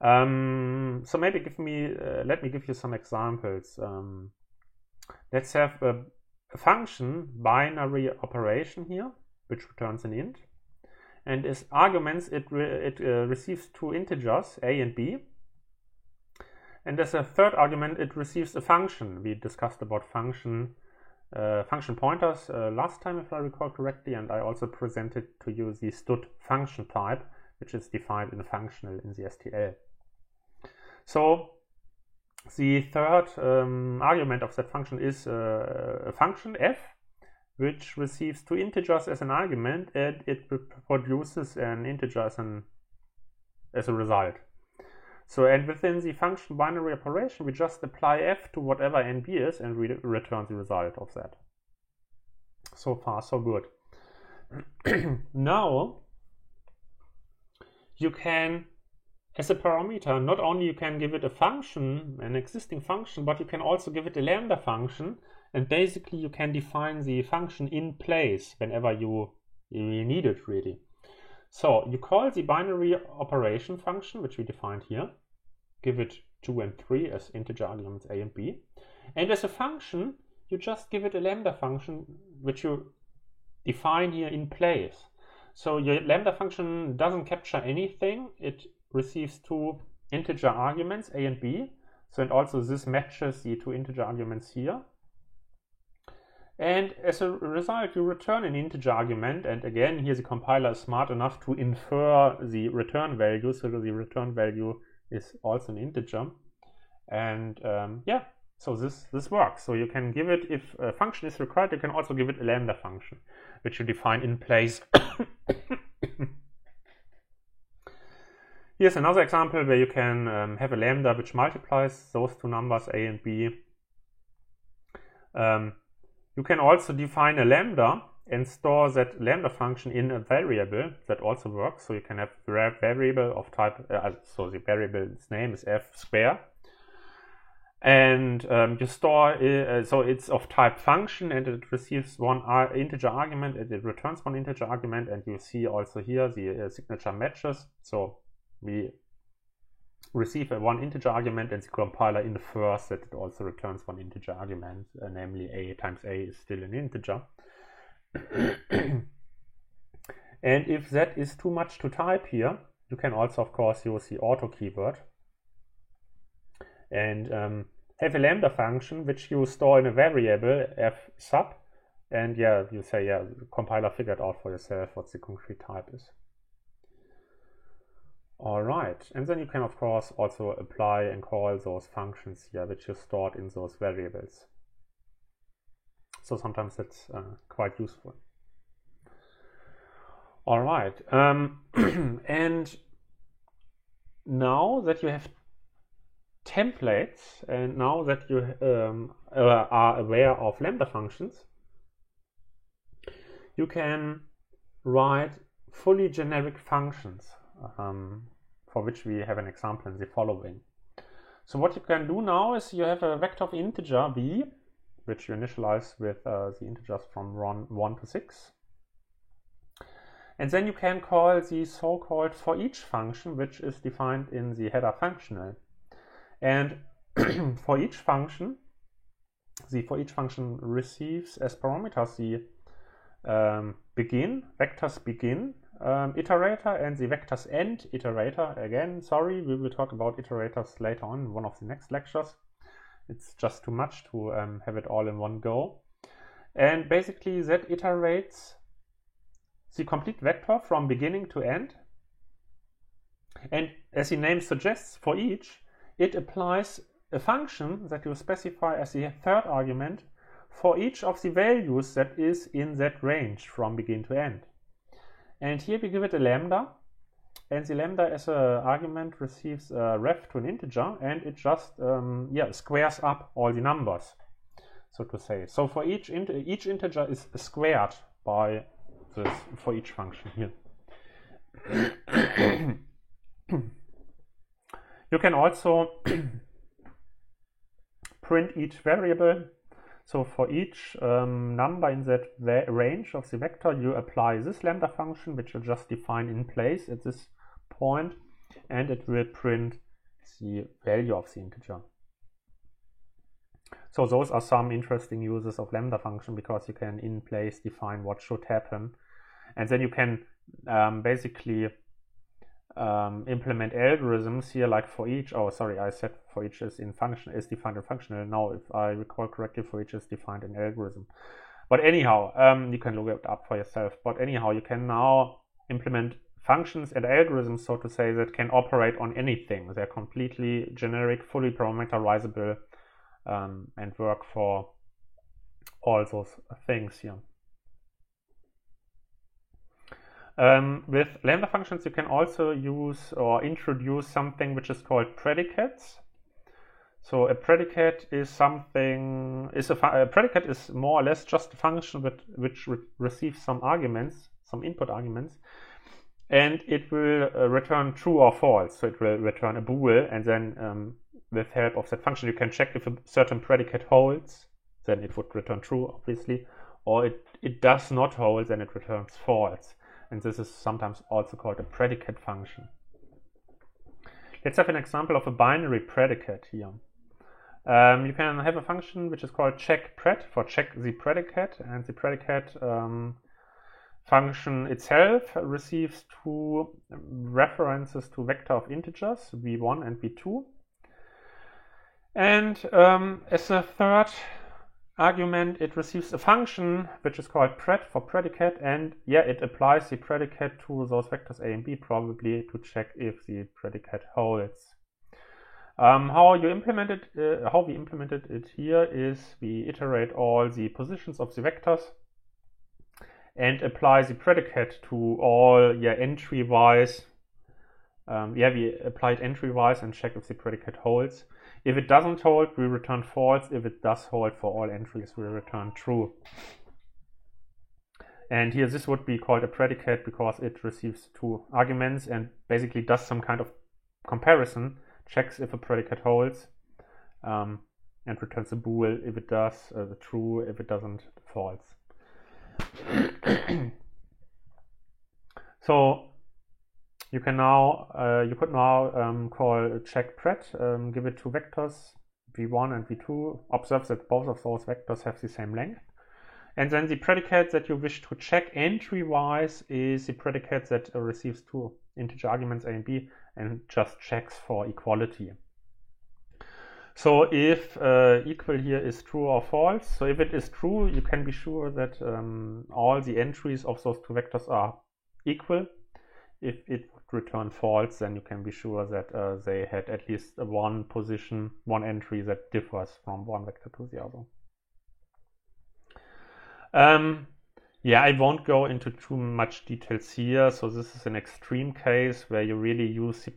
So maybe let me give you some examples. let's have a function binary operation here, which returns an int. And as arguments, it receives two integers, a and b. And as a third argument, it receives a function. We discussed about function pointers last time, if I recall correctly, and I also presented to you the stud function type, which is defined in a functional in the STL. So the third argument of that function is a function f, which receives two integers as an argument, and it produces an integer as a result. So, and within the function binary operation, we just apply f to whatever n b is, and we return the result of that. So far, so good. Now, you can, as a parameter, not only you can give it a function, an existing function, but you can also give it a lambda function, and basically you can define the function in place whenever you need it, really. So you call the binary operation function, which we defined here, give it 2 and 3 as integer arguments a and b, and as a function you just give it a lambda function which you define here in place. So your lambda function doesn't capture anything, it receives two integer arguments a and b, so and also this matches the two integer arguments here. And as a result, you return an integer argument, and again, here the compiler is smart enough to infer the return value, so the return value is also an integer. And yeah, so this works. So you can give it, if a function is required, you can also give it a lambda function, which you define in place. Here's another example where you can have a lambda which multiplies those two numbers a and b. You can also define a lambda and store that lambda function in a variable. That also works. So you can have a variable of type, so the variable's name is f square. And you store, so it's of type function, and it receives one integer argument, and it returns one integer argument. And you see also here the signature matches. So we receive one integer argument, and the compiler infers that it also returns one integer argument, namely a times a is still an integer. And if that is too much to type here, you can also, of course, use the auto keyword and have a lambda function which you store in a variable f sub, and yeah, you say, yeah, the compiler figured out for yourself what the concrete type is. All right, and then you can, of course, also apply and call those functions here which you stored in those variables. So sometimes that's quite useful. All right, and now that you have templates, and now that you are aware of lambda functions, you can write fully generic functions, for which we have an example in the following. So what you can do now is you have a vector of integer v, which you initialize with the integers from 1 to 6. And then you can call the so-called for each function, which is defined in the header functional. And for each function, the for each function receives as parameters the vectors begin iterator and the vectors end iterator. Again, sorry, we will talk about iterators later on in one of the next lectures. It's just too much to have it all in one go. And basically that iterates the complete vector from beginning to end. And as the name suggests, for each, it applies a function that you specify as the third argument for each of the values that is in that range from begin to end. And here we give it a lambda, and the lambda as an argument receives a ref to an integer, and it just squares up all the numbers, so to say. So for each integer is squared by this for each function here. You can also print each variable. So for each number in that range of the vector, you apply this lambda function, which you just define in place at this point, and it will print the value of the integer. So those are some interesting uses of lambda function, because you can in place define what should happen, and then you can basically implement algorithms here, like for each. Oh, sorry, I said for each is defined in functional. Now, if I recall correctly, for each is defined in algorithm. But anyhow, you can look it up for yourself. But anyhow, you can now implement functions and algorithms, so to say, that can operate on anything. They're completely generic, fully parameterizable, and work for all those things here. With lambda functions, you can also use or introduce something which is called predicates. So a predicate is something, a predicate is more or less just a function which receives some arguments, some input arguments, and it will return true or false. So it will return a bool, and then with help of that function you can check if a certain predicate holds, then it would return true, obviously, or it does not hold, then it returns false. And this is sometimes also called a predicate function. Let's have an example of a binary predicate here. You can have a function which is called checkPred for check the predicate, and the predicate function itself receives two references to vector of integers, v1 and v2. And as a third argument, it receives a function which is called pred for predicate, and it applies the predicate to those vectors a and b, probably to check if the predicate holds. How we implemented it here is we iterate all the positions of the vectors and apply the predicate to all entry-wise. We apply it entry-wise and check if the predicate holds. If it doesn't hold, we return false. If it does hold for all entries, we return true. And here this would be called a predicate because it receives two arguments and basically does some kind of comparison, checks if a predicate holds, and returns a bool if it does, true; if it doesn't, false. So you could now call checkPred, give it two vectors, v1 and v2, observe that both of those vectors have the same length. And then the predicate that you wish to check entry-wise is the predicate that receives two integer arguments a and b and just checks for equality. So if equal here is true or false, so if it is true, you can be sure that all the entries of those two vectors are equal. If it would return false, then you can be sure that they had at least one position, one entry that differs from one vector to the other. I won't go into too much details here. So this is an extreme case where you really use C++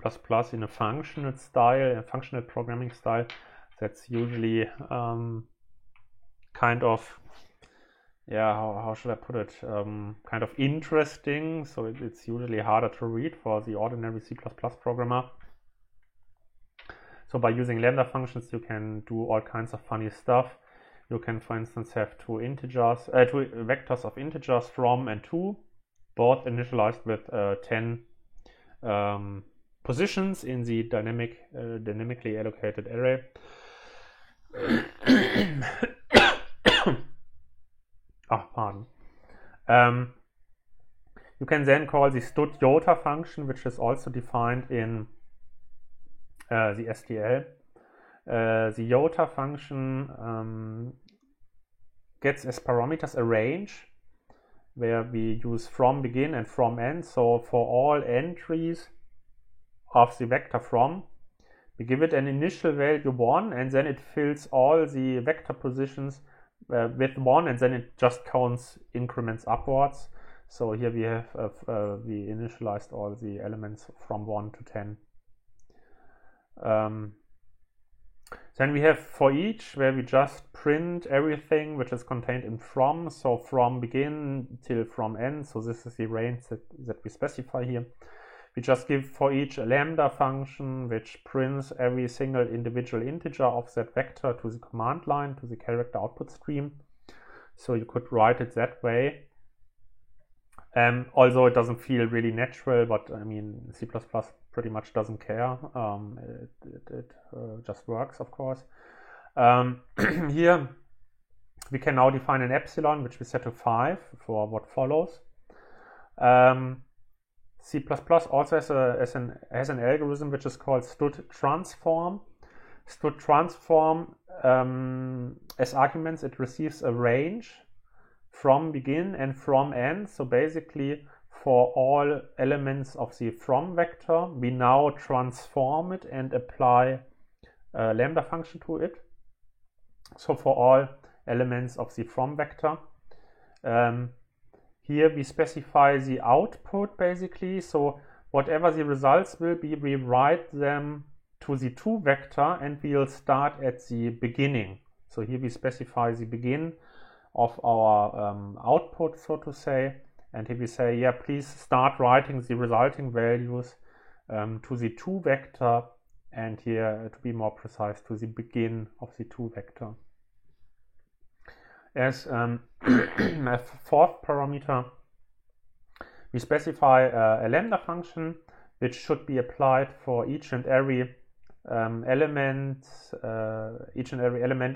in a functional style, a functional programming style. That's usually kind of, how should I put it? Kind of interesting. So it's usually harder to read for the ordinary C++ programmer. So by using lambda functions, you can do all kinds of funny stuff. You can, for instance, have two vectors of integers from and to, both initialized with 10 positions in the dynamically allocated array. Pardon. You can then call the std_iota function, which is also defined in the STL. The iota function gets as parameters a range where we use from begin and from end. So for all entries of the vector from, we give it an initial value 1, and then it fills all the vector positions with 1, and then it just counts increments upwards. So here we have we initialized all the elements from 1 to 10. Then we have for each, where we just print everything which is contained in from, so from begin till from end. So this is the range that we specify here. We just give for each a lambda function which prints every single individual integer of that vector to the command line, to the character output stream. So you could write it that way. Although it doesn't feel really natural, but I mean, C++ pretty much doesn't care. It just works, of course. Here we can now define an epsilon, which we set to 5 for what follows. C++ also has an algorithm which is called std transform. Std transform, as arguments, it receives a range from begin and from end. So basically, for all elements of the from vector, we now transform it and apply a lambda function to it. So for all elements of the from vector, here we specify the output basically. So whatever the results will be, we write them to the to vector and we'll start at the beginning. So here we specify the begin of our output, so to say, and here we say, yeah, please start writing the resulting values to the to vector, and here, to be more precise, to the begin of the to vector. As a fourth parameter, we specify a lambda function which should be applied for each and every element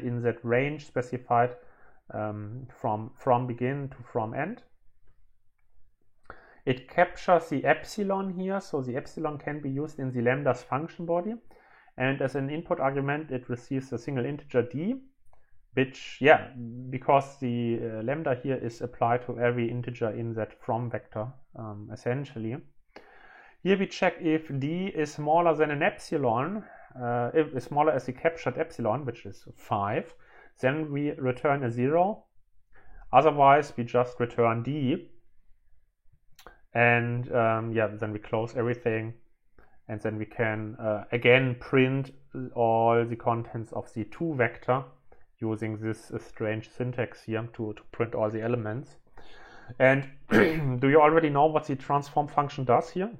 in that range specified from begin to from end. It captures the epsilon here, so the epsilon can be used in the lambda's function body, and as an input argument it receives a single integer d, which, yeah, because the lambda here is applied to every integer in that from vector, essentially. Here we check if d is smaller than an epsilon, if it's smaller as the captured epsilon, which is 5, then we return a 0. Otherwise, we just return d. And yeah, then we close everything. And then we can again print all the contents of the to vector using this strange syntax here to print all the elements. And do you already know what the transform function does here?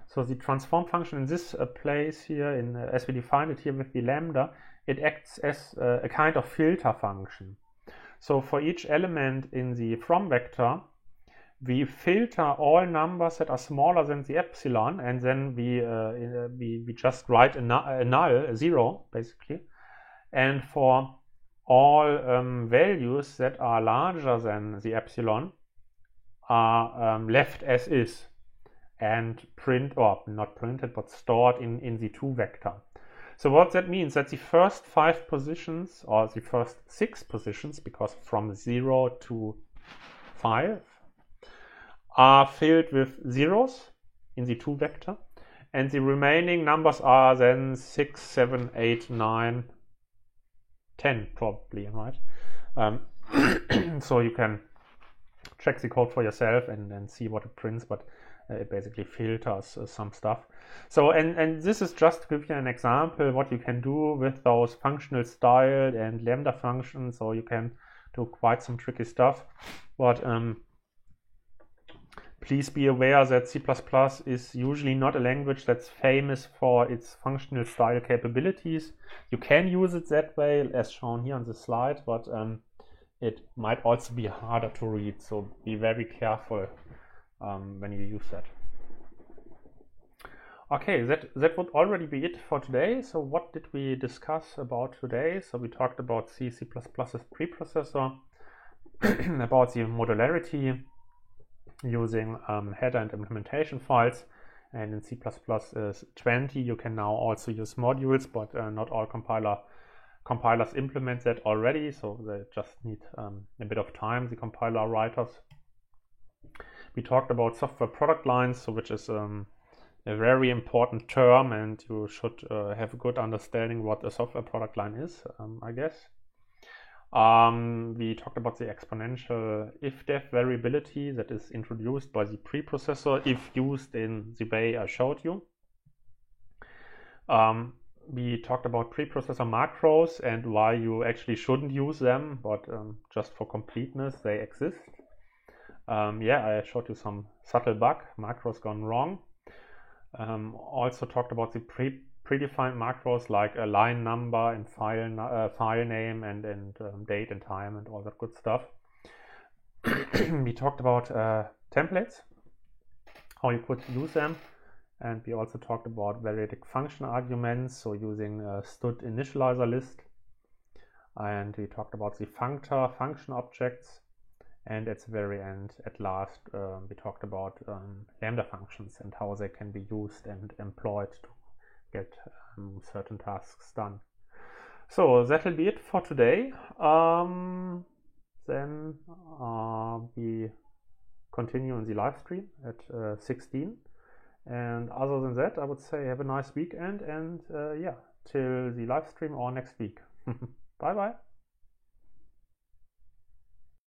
So the transform function in this place here, as we define it here with the lambda, it acts as a kind of filter function. So for each element in the from vector, we filter all numbers that are smaller than the epsilon, and then we just write a null, a 0, basically. And for all values that are larger than the epsilon are left as is and print, or not printed, but stored in the to vector. So what that means, that the first 5 positions, or the first 6 positions, because from 0 to 5, are filled with zeros in the to vector, and the remaining numbers are then 6, 7, 8, 9, 10 probably, right? So you can check the code for yourself and see what it prints, but it basically filters some stuff. So and this is just to give you an example what you can do with those functional styled and lambda functions. So you can do quite some tricky stuff, but please be aware that C++ is usually not a language that's famous for its functional style capabilities. You can use it that way, as shown here on the slide, but it might also be harder to read, so be very careful when you use that. Okay, that would already be it for today. So what did we discuss about today? So we talked about C++'s preprocessor, about the modularity, using header and implementation files, and in C++20 you can now also use modules, but not all compilers implement that already, so they just need a bit of time, the compiler writers. We talked about software product lines, so which is a very important term, and you should have a good understanding what a software product line is, I guess. We talked about the exponential if-def variability that is introduced by the preprocessor if used in the way I showed you. We talked about preprocessor macros and why you actually shouldn't use them, but just for completeness, they exist. Yeah, I showed you some subtle bug, macros gone wrong. Also talked about the predefined macros like a line number and file name and date and time and all that good stuff. We talked about templates, how you could use them, And we also talked about variadic function arguments, so using std initializer list. And we talked about the functor function objects. And at the very end, at last, we talked about lambda functions and how they can be used and employed to get certain tasks done. So that'll be it for today. Then we continue in the live stream at 16. And other than that, I would say have a nice weekend and yeah, till the live stream or next week. Bye bye.